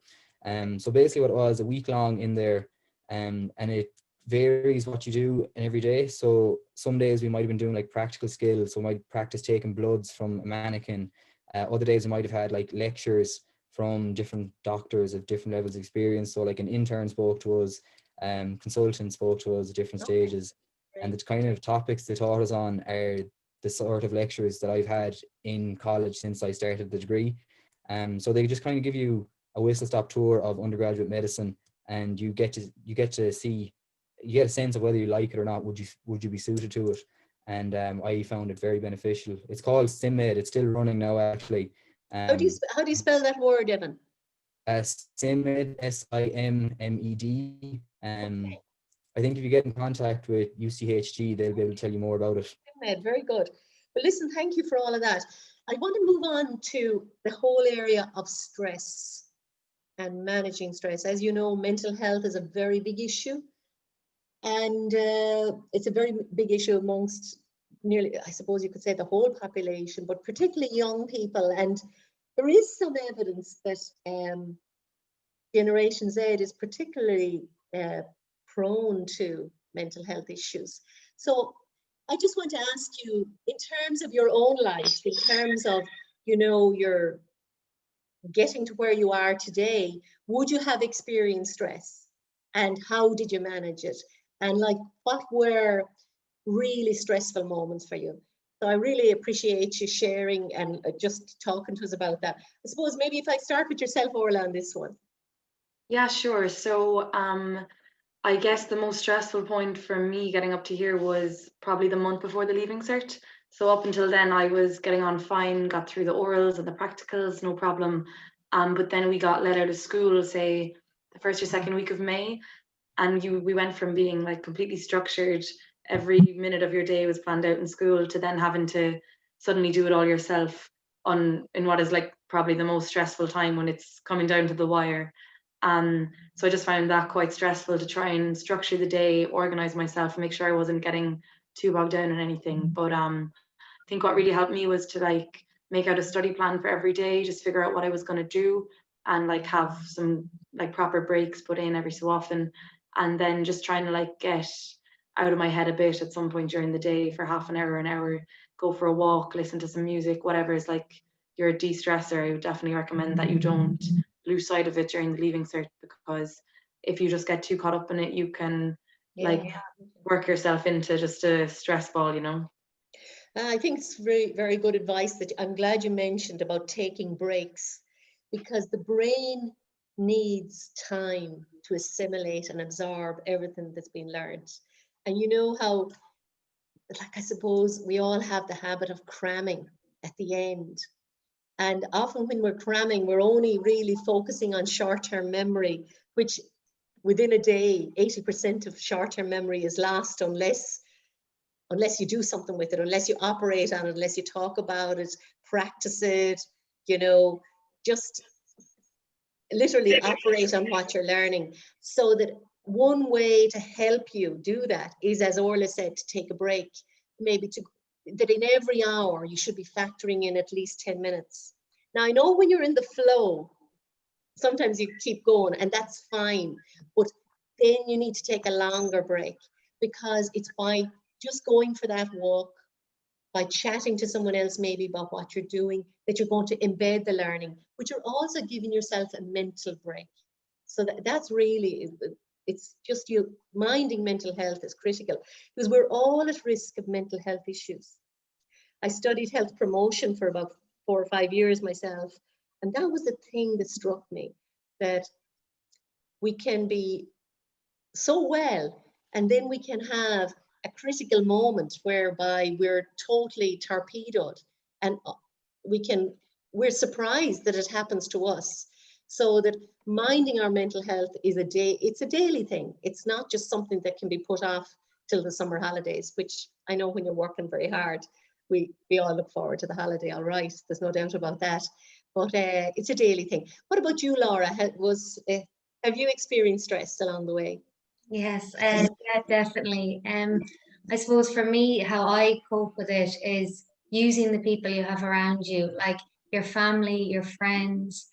So basically what it was, a week long in there, and it varies what you do every day. So some days we might have been doing like practical skills, so we might practice taking bloods from a mannequin. Other days we might have had like lectures from different doctors of different levels of experience. So like an intern spoke to us, consultants spoke to us at different stages. And the kind of topics they taught us on are the sort of lectures that I've had in college since I started the degree. So they just kind of give you a whistle-stop tour of undergraduate medicine, and you get to see, you get a sense of whether you like it or not. Would you be suited to it? And I found it very beneficial. It's called SimMed. It's still running now, actually. How do you spell that word, Evan? SimMed, SIMMED. I think if you get in contact with UCHG, they'll be able to tell you more about it. SimMed, very good. Well, listen, thank you for all of that. I want to move on to the whole area of stress and managing stress. As you know, mental health is a very big issue. And it's a very big issue amongst nearly, I suppose you could say, the whole population, but particularly young people. And there is some evidence that Generation Z is particularly prone to mental health issues. So I just want to ask you, in terms of your own life, in terms of, you know, your getting to where you are today, would you have experienced stress? And how did you manage it? And like, what were really stressful moments for you? So I really appreciate you sharing and just talking to us about that. I suppose maybe if I start with yourself, Orla, on this one. Yeah, sure. So I guess the most stressful point for me getting up to here was probably the month before the leaving cert. So up until then, I was getting on fine, got through the orals and the practicals, no problem. But then we got let out of school, say the first or second week of May, and we went from being like completely structured, every minute of your day was planned out in school, to then having to suddenly do it all yourself in what is like probably the most stressful time when it's coming down to the wire. So I just found that quite stressful to try and structure the day, organize myself, make sure I wasn't getting too bogged down in anything. But I think what really helped me was to like make out a study plan for every day, just figure out what I was going to do, and like have some like proper breaks put in every so often, and then just trying to like get out of my head a bit at some point during the day for half an hour, go for a walk, listen to some music, whatever is like your de-stressor. I would definitely recommend that you don't lose sight of it during the leaving cert, because if you just get too caught up in it, you can like work yourself into just a stress ball, you know. I think it's very, very good advice that I'm glad you mentioned about taking breaks, because the brain needs time to assimilate and absorb everything that's been learned. And you know how, like, I suppose we all have the habit of cramming at the end. And often when we're cramming, we're only really focusing on short-term memory, which within a day, 80% of short-term memory is lost unless you do something with it, unless you operate on it, unless you talk about it, practice it, you know, just literally operate on what you're learning. So that one way to help you do that is, as Orla said, to take a break, maybe that in every hour you should be factoring in at least 10 minutes. Now, I know when you're in the flow, sometimes you keep going and that's fine, but then you need to take a longer break, because it's by just going for that walk, by chatting to someone else maybe about what you're doing, that you're going to embed the learning, but you're also giving yourself a mental break. So that's really, it's just you minding mental health is critical, because we're all at risk of mental health issues. I studied health promotion for about 4 or 5 years myself, and that was the thing that struck me, that we can be so well, and then we can have a critical moment whereby we're totally torpedoed, and we're surprised that it happens to us. So that minding our mental health is it's a daily thing. It's not just something that can be put off till the summer holidays, which I know when you're working very hard, we all look forward to the holiday, all right, there's no doubt about that. But it's a daily thing. What about you, Laura? Have you experienced stress along the way? Yes, yeah, definitely. I suppose for me, how I cope with it is using the people you have around you, like your family, your friends.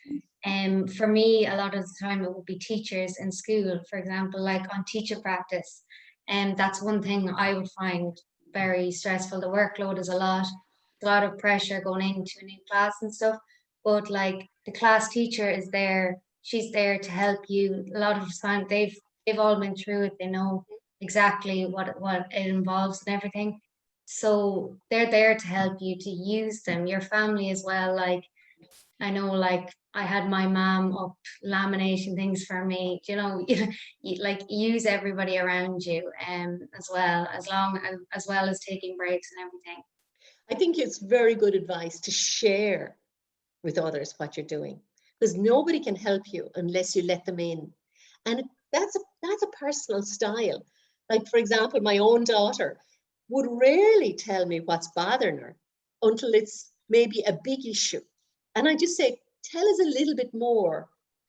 For me, a lot of the time it would be teachers in school, for example, like on teacher practice. And that's one thing I would find very stressful. The workload is a lot of pressure going into a new class and stuff. But like the class teacher is there, she's there to help you. A lot of the time they've all been through it. They know exactly what it involves and everything. So they're there to help you, to use them. Your family as well. Like I know, like I had my mom up laminating things for me. You know, you like use everybody around you, as well as taking breaks and everything. I think it's very good advice to share with others what you're doing, because nobody can help you unless you let them in. And that's a personal style. Like, for example, my own daughter would rarely tell me what's bothering her until it's maybe a big issue. And I just say, tell us a little bit more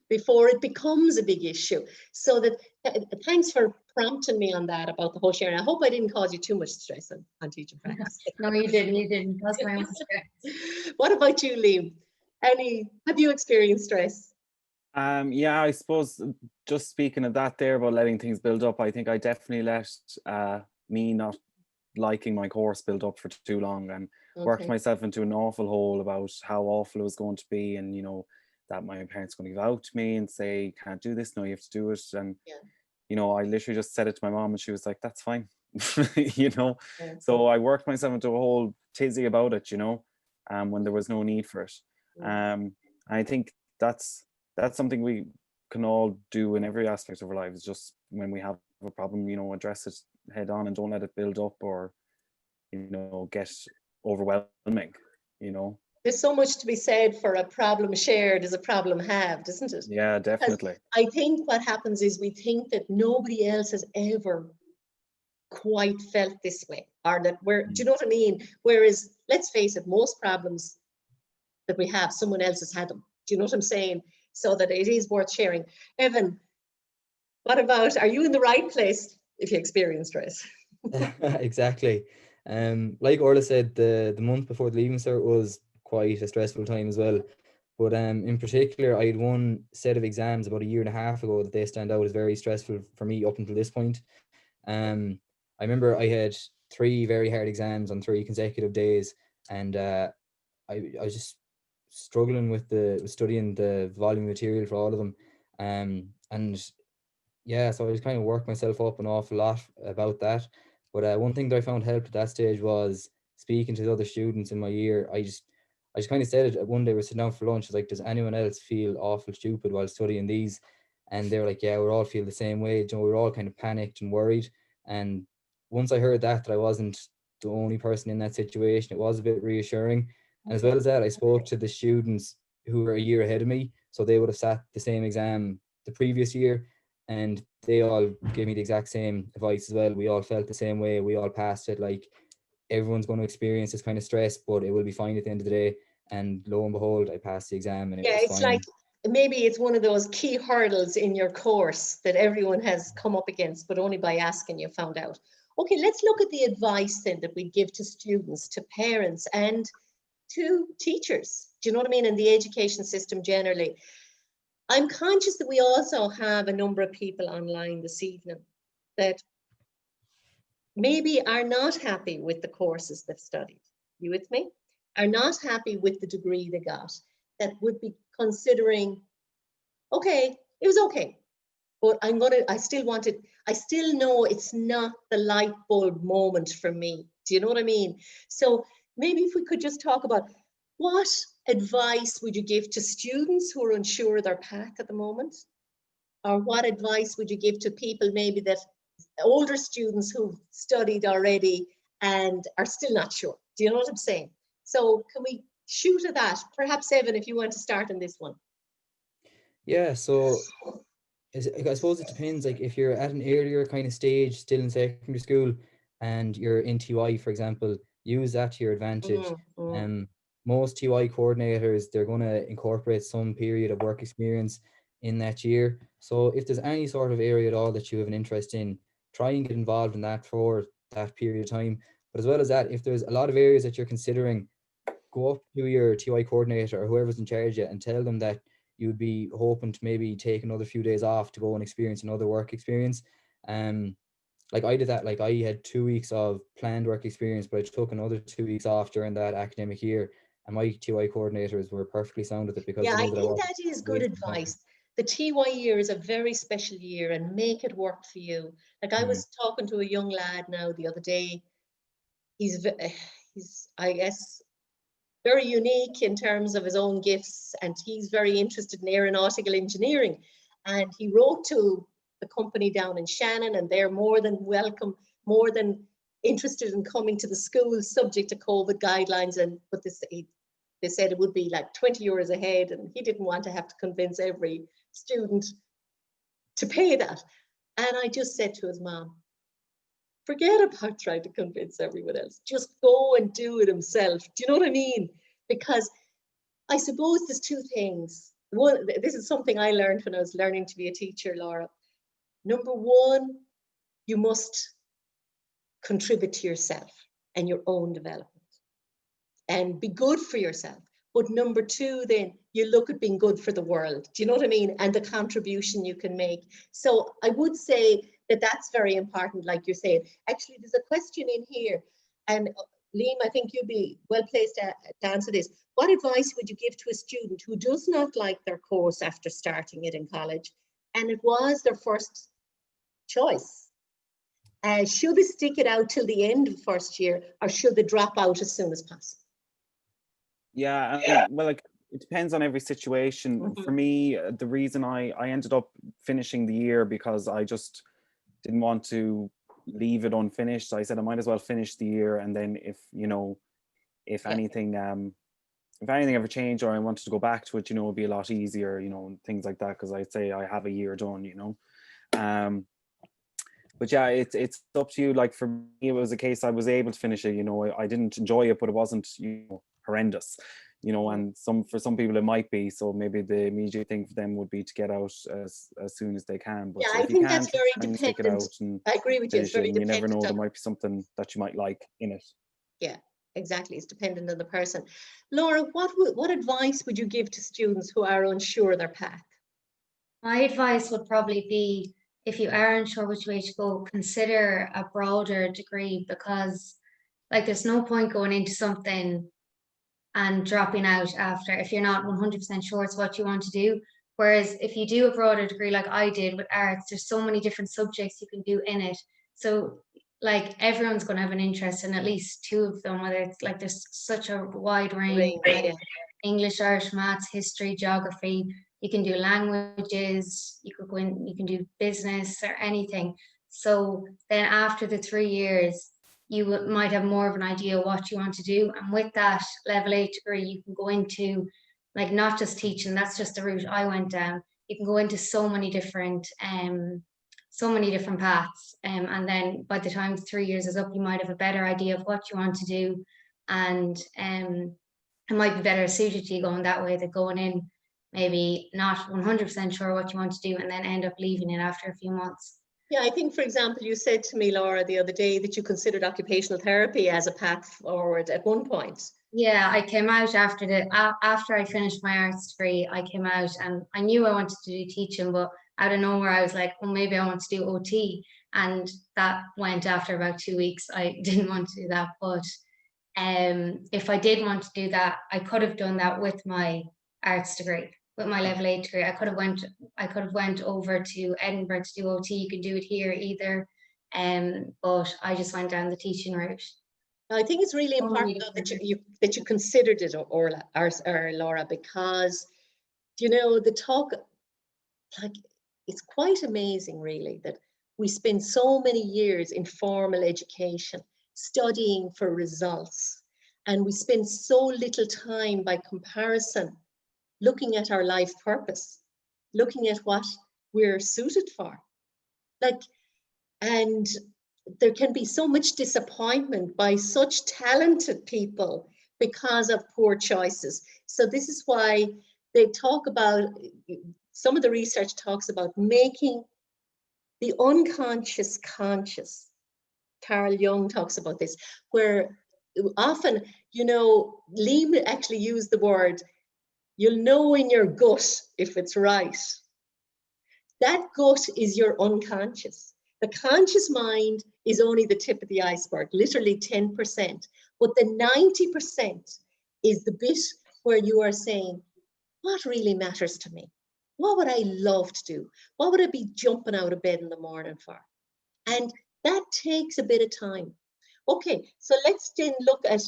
before it becomes a big issue. So that, thanks for prompting me on that about the whole sharing. I hope I didn't cause you too much stress on teaching practice. No, you didn't. That's my own stress. What about you, Liam? Have you experienced stress? Yeah, I suppose just speaking of that there about letting things build up, I think I definitely let me not liking my course build up for too long, and worked myself into an awful hole about how awful it was going to be, and you know that my parents going to give out to me and say, you can't do this, no, you have to do it. And you know, I literally just said it to my mom and she was like, that's fine, you know. Yeah. So I worked myself into a whole tizzy about it, you know, when there was no need for it. I think that's something we can all do in every aspect of our lives. Just when we have a problem, you know, address it head on and don't let it build up or, you know, get overwhelming, you know. There's so much to be said for a problem shared is a problem halved, isn't it? Yeah, definitely. Because I think what happens is we think that nobody else has ever quite felt this way, or that we're, do you know what I mean? Whereas, let's face it, most problems that we have, someone else has had them. Do you know what I'm saying? So that it is worth sharing. Evan, what about, are you in the right place if you experience stress? Exactly. Like Orla said, the month before the Leaving Cert was quite a stressful time as well. But in particular, I had one set of exams about a year and a half ago that they stand out as very stressful for me up until this point. I remember I had 3 very hard exams on 3 consecutive days, and I was just struggling with studying the volume of material for all of them. And yeah, so I just kind of worked myself up an awful lot about that. But one thing that I found helped at that stage was speaking to the other students in my year. I just kind of said it one day. We were sitting down for lunch. I was like, does anyone else feel awful stupid while studying these? And they were like, yeah, we all feel the same way. You know, we were all kind of panicked and worried. And once I heard that I wasn't the only person in that situation, it was a bit reassuring. And as well as that, I spoke to the students who were a year ahead of me. So they would have sat the same exam the previous year, and they all gave me the exact same advice as well. We all felt the same way. We all passed it. Like, everyone's going to experience this kind of stress, but it will be fine at the end of the day. And lo and behold, I passed the exam and it was It's fine. like, maybe it's one of those key hurdles in your course that everyone has come up against, but only by asking you found out. Okay, let's look at the advice then that we give to students, to parents, and to teachers. Do you know what I mean? And the education system generally. I'm conscious that we also have a number of people online this evening that maybe are not happy with the courses they've studied. You with me? Are not happy with the degree they got, that would be considering, okay, it was okay, but I still know it's not the light bulb moment for me. Do you know what I mean? So maybe if we could just talk about, what advice would you give to students who are unsure of their path at the moment? Or what advice would you give to people, maybe that older students who've studied already and are still not sure? Do you know what I'm saying? So can we shoot at that? Perhaps Evan, if you want to start on this one. Yeah, so I suppose it depends. Like, if you're at an earlier kind of stage, still in secondary school, and you're in TY, for example, use that to your advantage. Most TY coordinators, they're going to incorporate some period of work experience in that year. So if there's any sort of area at all that you have an interest in, try and get involved in that for that period of time. But as well as that, if there's a lot of areas that you're considering, go up to your TY coordinator or whoever's in charge of it and tell them that you'd be hoping to maybe take another few days off to go and experience another work experience. Like I did that. Like, I had 2 weeks of planned work experience, but I took another 2 weeks off during that academic year, and my TY coordinators were perfectly sound with it, because Yeah, they I know that think that is good advice. The TY year is a very special year, and make it work for you. Like, I was talking to a young lad now the other day. He's I guess very unique in terms of his own gifts, and he's very interested in aeronautical engineering. And he wrote to the company down in Shannon, and they're more than welcome, more than interested in coming to the school, subject to COVID guidelines. And but they said it would be like 20 euros a head, and he didn't want to have to convince every student to pay that. And I just said to his mom, forget about trying to convince everyone else. Just go and do it himself. Do you know what I mean? Because I suppose there's 2 things. One, this is something I learned when I was learning to be a teacher, Laura. Number 1, you must contribute to yourself and your own development and be good for yourself. But number 2, then you look at being good for the world. Do you know what I mean? And the contribution you can make. So I would say that that's very important, like you're saying. Actually, there's a question in here, and Liam, I think you'd be well placed to answer this. What advice would you give to a student who does not like their course after starting it in college, and it was their first choice, Should they stick it out till the end of first year, or should they drop out as soon as possible? Yeah, well, like, it depends on every situation. Mhm. For me, the reason I ended up finishing the year, because I just didn't want to leave it unfinished. I said I might as well finish the year, and then if if Yeah. anything ever changed, or I wanted to go back to it, it'd be a lot easier, and things like that, because I'd say I have a year done. But yeah, it's up to you. Like, for me, it was a case I was able to finish it. I didn't enjoy it, but it wasn't horrendous. And for some people it might be. So maybe the immediate thing for them would be to get out as soon as they can. But Yeah, I if you think that's can't, very try and stick it out dependent. and I agree with you. It's finish it, very and you never dependent know, there on, might be something that you might like in it. yeah, exactly. It's dependent on the person. Laura, what advice would you give to students who are unsure of their path? My advice would probably be, if you are unsure which way to go, consider a broader degree, because like there's no point going into something and dropping out after if you're not 100% sure it's what you want to do. Whereas if you do a broader degree like I did with arts, there's so many different subjects you can do in it. So like everyone's going to have an interest in at least two of them, whether it's like there's such a wide range, like English, Irish, maths, history, geography. You can do languages, you could go in, you can do business or anything. So then after the 3 years, you might have more of an idea what you want to do. And with that level 8 degree, you can go into like not just teaching, that's just the route I went down. You can go into so many different paths. And then by the time 3 years is up, you might have a better idea of what you want to do. And it might be better suited to you going that way than going in maybe not 100% sure what you want to do and then end up leaving it after a few months. Yeah, I think, for example, you said to me, Laura, the other day that you considered occupational therapy as a path forward at one point. Yeah, I came out after I finished my arts degree. I came out and I knew I wanted to do teaching, but out of nowhere I was like, well, maybe I want to do OT, and that went after about 2 weeks. I didn't want to do that, but if I did want to do that, I could have done that with my arts degree, with my level 8 degree. I could have went over to Edinburgh to do OT. You can do it here either, but I just went down the teaching route. I think it's really important though, that you considered it, Orla or Laura, because the talk, like, it's quite amazing really that we spend so many years in formal education studying for results, and we spend so little time by comparison looking at our life purpose, looking at what we're suited for. And there can be so much disappointment by such talented people because of poor choices. So this is why they talk about, some of the research talks about making the unconscious conscious. Carl Jung talks about this, where often, Liam actually used the word, you'll know in your gut if it's right. That gut is your unconscious. The conscious mind is only the tip of the iceberg, literally 10%. But the 90% is the bit where you are saying, what really matters to me? What would I love to do? What would I be jumping out of bed in the morning for? And that takes a bit of time. Okay, so let's then look at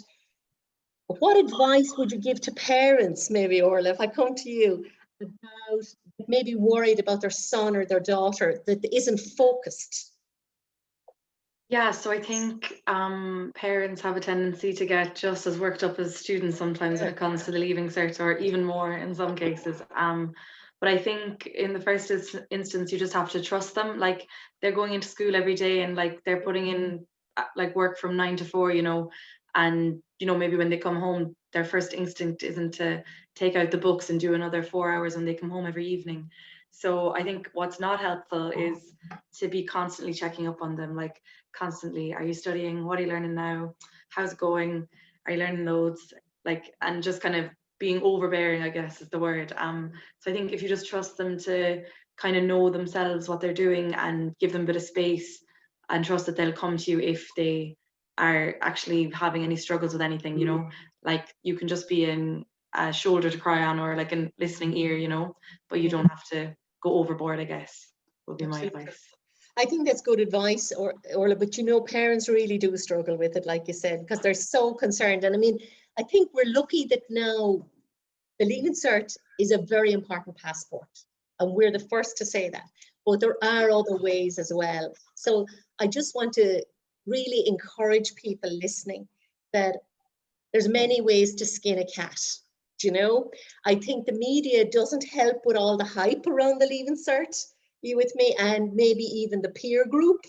what advice would you give to parents, maybe, Orla, if I come to you, about maybe worried about their son or their daughter that isn't focused? Yeah, so I think parents have a tendency to get just as worked up as students sometimes when it comes to the Leaving Cert, or even more in some cases. But I think in the first instance, you just have to trust them. Like, they're going into school every day and like they're putting in like work from 9 to 4, and maybe when they come home, their first instinct isn't to take out the books and do another 4 hours when they come home every evening. So I think what's not helpful is to be constantly checking up on them, like constantly, are you studying? What are you learning now? How's it going? Are you learning loads? Like, and just kind of being overbearing, I guess is the word. So I think if you just trust them to kind of know themselves what they're doing and give them a bit of space and trust that they'll come to you if they are actually having any struggles with anything, like you can just be in a shoulder to cry on or like a listening ear, but you don't have to go overboard, I guess, would be my advice. I think that's good advice, Orla, but you know, parents really do struggle with it, like you said, because they're so concerned. And I mean, I think we're lucky that now the Leaving Cert is a very important passport, and we're the first to say that. But there are other ways as well. So I just want to really encourage people listening that there's many ways to skin a cat. Do you know? I think the media doesn't help with all the hype around the Leaving Cert. You with me? And maybe even the peer group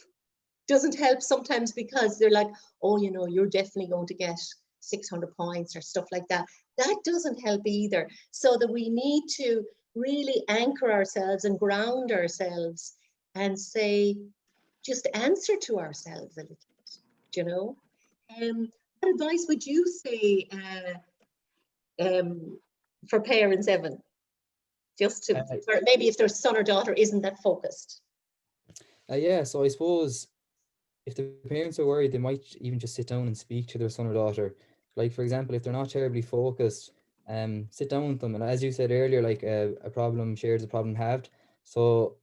doesn't help sometimes, because they're like, oh, you know, you're definitely going to get 600 points or stuff like that. That doesn't help either. So that we need to really anchor ourselves and ground ourselves and say, just answer to ourselves a little bit, you know? What advice would you say for parents, Evan? Just to, or maybe if their son or daughter isn't that focused. Yeah, so I suppose if the parents are worried, they might even just sit down and speak to their son or daughter. Like, for example, if they're not terribly focused, sit down with them. And as you said earlier, like a problem shared is a problem halved. So,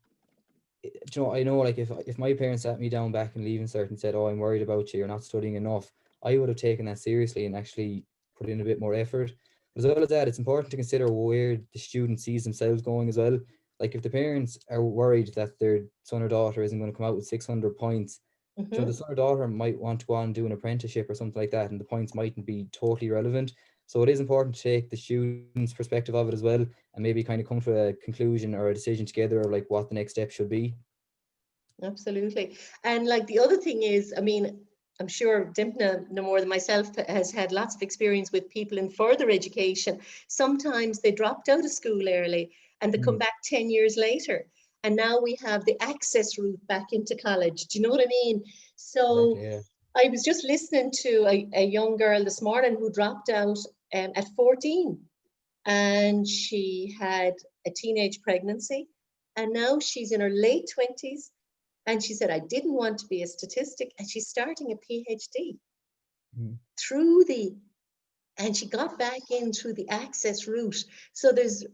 you know, I know, like, if my parents sat me down back in Leaving Cert and said, oh, I'm worried about you, you're not studying enough, I would have taken that seriously and actually put in a bit more effort. As well as that, it's important to consider where the student sees themselves going as well. Like, if the parents are worried that their son or daughter isn't going to come out with 600 points, you know, the son or daughter might want to go on and do an apprenticeship or something like that, and the points mightn't be totally relevant. So it is important to take the student's perspective of it as well, and maybe kind of come to a conclusion or a decision together of like what the next step should be. Absolutely. And like the other thing is, I mean, I'm sure Dimpna, no more than myself, has had lots of experience with people in further education. Sometimes they dropped out of school early and they come back 10 years later. And now we have the access route back into college. Do you know what I mean? So Exactly, yeah. I was just listening to a young girl this morning who dropped out at 14, and she had a teenage pregnancy, and now she's in her late 20s. And she said, I didn't want to be a statistic. And she's starting a PhD through the, and she got back in through the access route. So there's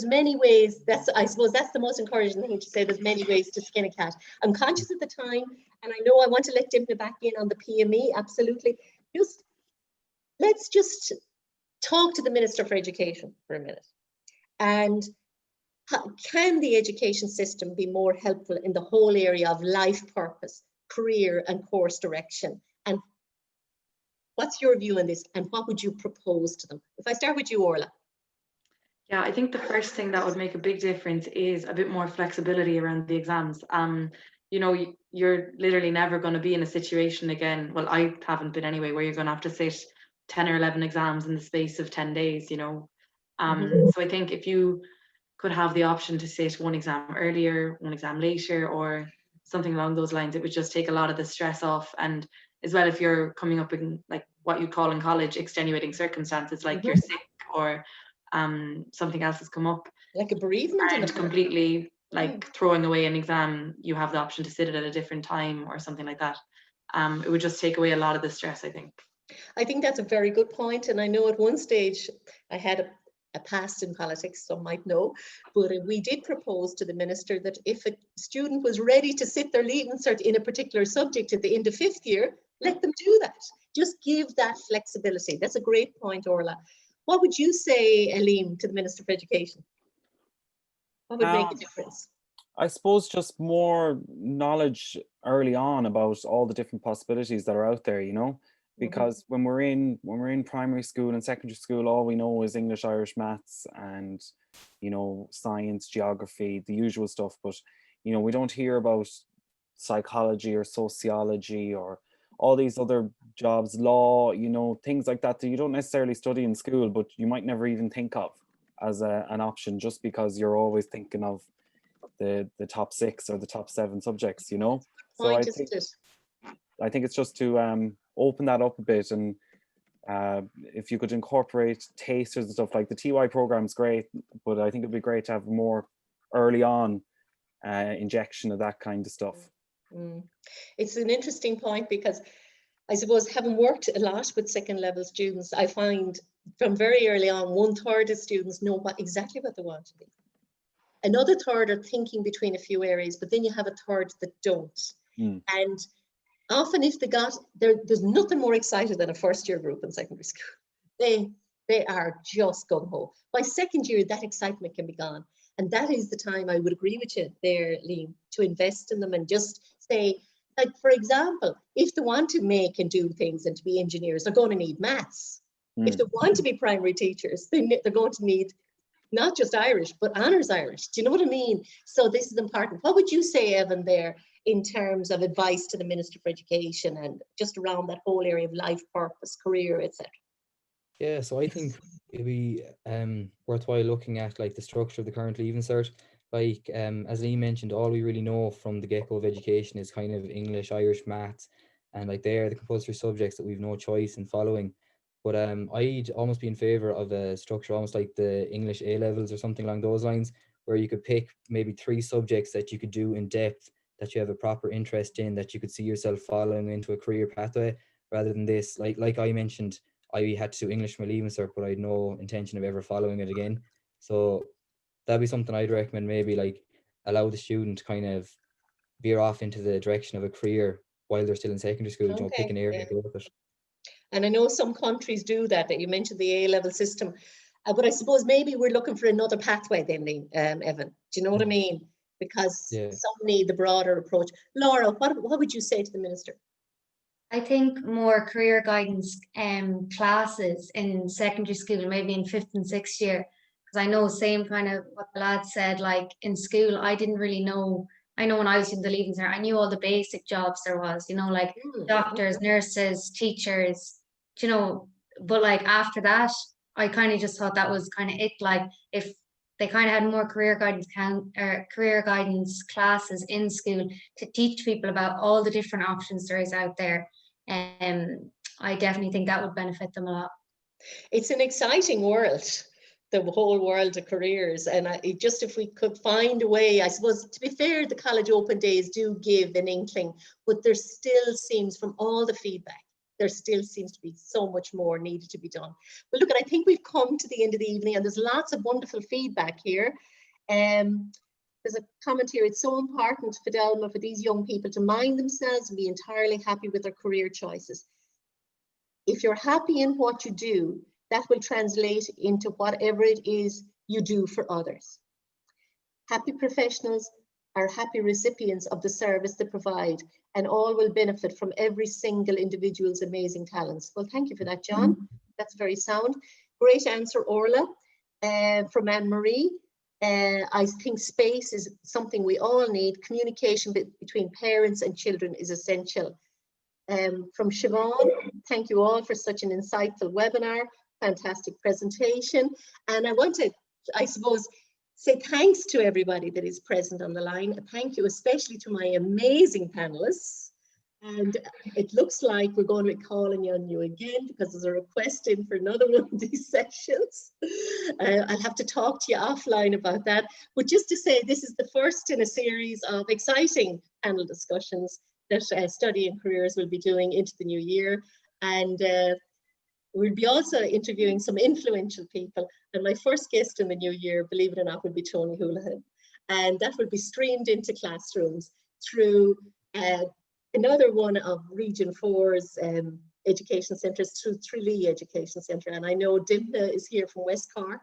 many ways. That's, I suppose that's the most encouraging thing to say. There's many ways to skin a cat. I'm conscious of the time, and I know I want to let Dimpna back in on the PME. Absolutely. Let's just talk to the Minister for Education for a minute. And can the education system be more helpful in the whole area of life purpose, career and course direction? And what's your view on this, and what would you propose to them? If I start with you, Orla. Yeah, I think the first thing that would make a big difference is a bit more flexibility around the exams. You know, you're literally never going to be in a situation again, well, I haven't been anyway, where you're going to have to sit 10 or 11 exams in the space of 10 days, you know. So I think if you could have the option to sit one exam earlier, one exam later, or something along those lines, it would just take a lot of the stress off. And as well, if you're coming up in like what you'd call in college extenuating circumstances, like you're sick or something else has come up, like a bereavement, and completely like throwing away an exam, you have the option to sit it at a different time or something like that. It would just take away a lot of the stress, I think. I think that's a very good point. And I know at one stage I had a past in politics, some might know, but we did propose to the minister that if a student was ready to sit their Leaving Cert in a particular subject at the end of 5th year, let them do that. Just give that flexibility. That's a great point, Orla. What would you say, Aleem, to the Minister for Education? What would make a difference? I suppose just more knowledge early on about all the different possibilities that are out there, you know, because when we're in primary school and secondary school, all we know is English, Irish, maths, and, you know, science, geography, the usual stuff. But, you know, we don't hear about psychology or sociology or all these other jobs, law, you know, things like that you don't necessarily study in school, but you might never even think of as an option, just because you're always thinking of the top 6 or the top 7 subjects, you know. So I think it's just to open that up a bit, and if you could incorporate tasters and stuff, like the TY program's great, but I think it'd be great to have more early on injection of that kind of stuff. It's an interesting point, because I suppose, having worked a lot with second level students, I find from very early on 1/3 of students know exactly what they want to be. Another third are thinking between a few areas, but then you have a third that don't. And often if there's nothing more excited than a first year group in secondary school. They are just gung-ho. By second year, that excitement can be gone. And that is the time I would agree with you there, Liam, to invest in them and just say, like, for example, if they want to make and do things and to be engineers, they're going to need maths. If they want to be primary teachers, they're going to need not just Irish, but honours Irish. Do you know what I mean? So this is important. What would you say, Evan, there in terms of advice to the Minister for Education and just around that whole area of life purpose, career, etc.? Yeah, so I think it'd be worthwhile looking at like the structure of the current Leaving Cert. Like as Lee mentioned, all we really know from the get-go of education is kind of English, Irish, maths, and like they are the compulsory subjects that we've no choice in following. But I'd almost be in favour of a structure almost like the English A levels or something along those lines, where you could pick maybe 3 subjects that you could do in depth, that you have a proper interest in, that you could see yourself following into a career pathway, rather than this, like I mentioned, I had to do English for my Leaving Cert, but I had no intention of ever following it again. So that'd be something I'd recommend, maybe like allow the student to kind of veer off into the direction of a career while they're still in secondary school, you know, pick an area to go with it. And I know some countries do that you mentioned the A-level system. But I suppose maybe we're looking for another pathway then, Evan. Do you know what I mean? Because some need the broader approach. Laura, what would you say to the Minister? I think more career guidance classes in secondary school, maybe in 5th and 6th year. Because I know same kind of what the lad said, like in school, I didn't really know. I know when I was in the Leaving Cert, I knew all the basic jobs there was, you know, like doctors, nurses, teachers, you know, but like after that, I kind of just thought that was kind of it. Like if they kind of had more career guidance classes in school to teach people about all the different options there is out there. I definitely think that would benefit them a lot. It's an exciting world, the whole world of careers, and if we could find a way, I suppose, to be fair, the college open days do give an inkling, but there still seems, from all the feedback, there still seems to be so much more needed to be done. But look, I think we've come to the end of the evening, and there's lots of wonderful feedback here. There's a comment here, it's so important, Fidelma, for these young people to mind themselves and be entirely happy with their career choices. If you're happy in what you do, that will translate into whatever it is you do for others. Happy professionals are happy recipients of the service they provide, and all will benefit from every single individual's amazing talents. Well, thank you for that, John. That's very sound. Great answer, Orla, from Anne-Marie. I think space is something we all need. Communication between parents and children is essential. From Siobhan, thank you all for such an insightful webinar, fantastic presentation. And I want to, I suppose, say thanks to everybody that is present on the line. Thank you especially to my amazing panelists. And it looks like we're going to be calling on you again because there's a request in for another one of these sessions. I'll have to talk to you offline about that. But just to say, this is the first in a series of exciting panel discussions that Study and Careers will be doing into the new year. And we'll be also interviewing some influential people. And my first guest in the new year, believe it or not, will be Tony Houlihan. And that will be streamed into classrooms through another one of Region 4's education centres, through Tralee Education Centre. And I know Dimna is here from West Cork,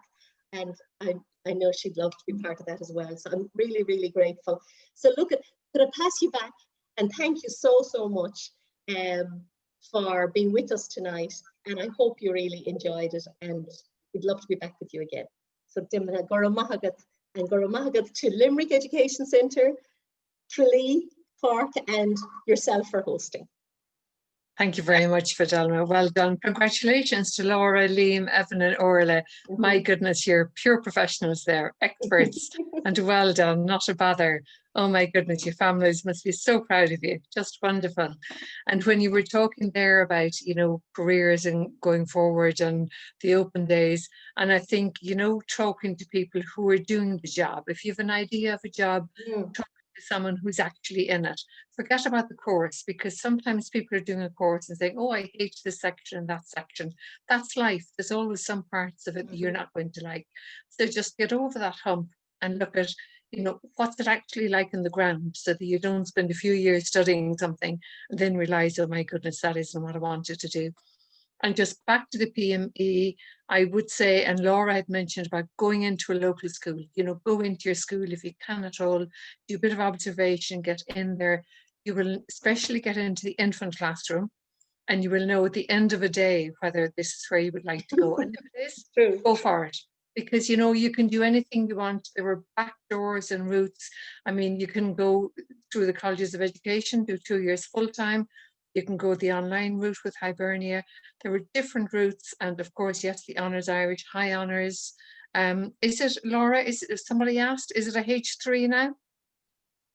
and I know she'd love to be part of that as well. So I'm really, really grateful. So look, could I pass you back? And thank you so, so much for being with us tonight. And I hope you really enjoyed it, and we'd love to be back with you again. So Dimna, Gora Mahagat, and Gora Mahagat to Limerick Education Centre, Tralee, Cork, and yourself for hosting. Thank you very much, Fidelma. Well done. Congratulations to Laura, Liam, Evan and Orla. My goodness, you're pure professionals there, experts. And well done, not a bother. Oh my goodness, your families must be so proud of you. Just wonderful. And when you were talking there about, you know, careers and going forward and the open days, and I think, you know, talking to people who are doing the job, if you have an idea of a job, talk to someone who's actually in it. Forget about the course, because sometimes people are doing a course and saying, oh, I hate this section and that section. That's life. There's always some parts of it that you're not going to like. So just get over that hump and look at, you know, what's it actually like on the ground, so that you don't spend a few years studying something and then realize, oh my goodness, that isn't what I wanted to do. And just back to the PME, I would say, and Laura had mentioned about going into a local school, you know, go into your school if you can at all, do a bit of observation, get in there. You will especially get into the infant classroom, and you will know at the end of a day whether this is where you would like to go. And if it is, True. go for it. Because, you know, you can do anything you want. There were back doors and routes. I mean, you can go through the colleges of education, do 2 years full time. You can go the online route with Hibernia. There were different routes. And of course, yes, the Honours Irish, high honours. Is it, Laura, is somebody asked, is it a H3 now?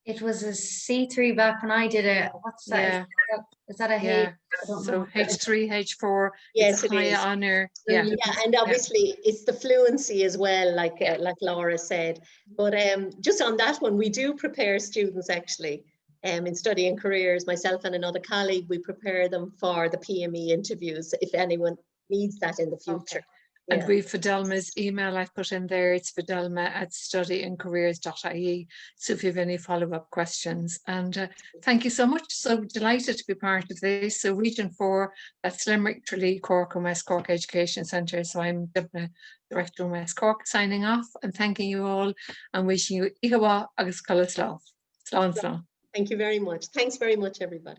It was a C3 back when I did it. What's that? Yeah. Is that a H? Yeah. I don't So know. H3, H4, Yes, it's it a high is. honour. Yeah. Yeah, and obviously it's the fluency as well, like Laura said. But just on that one, we do prepare students actually in Study and Careers. Myself and another colleague, we prepare them for the PME interviews if anyone needs that in the future. Okay. And we've Fidelma's email I've put in there. It's fidelma@studyandcareers.ie. So if you have any follow-up questions, and thank you so much. So delighted to be part of this. So Region 4, that's Limerick, Tralee, Cork and West Cork Education Centre. So I'm the Director in West Cork, signing off and thanking you all and wishing you Ihawa agus Kula Slav. Slán. Thank you very much. Thanks very much, everybody.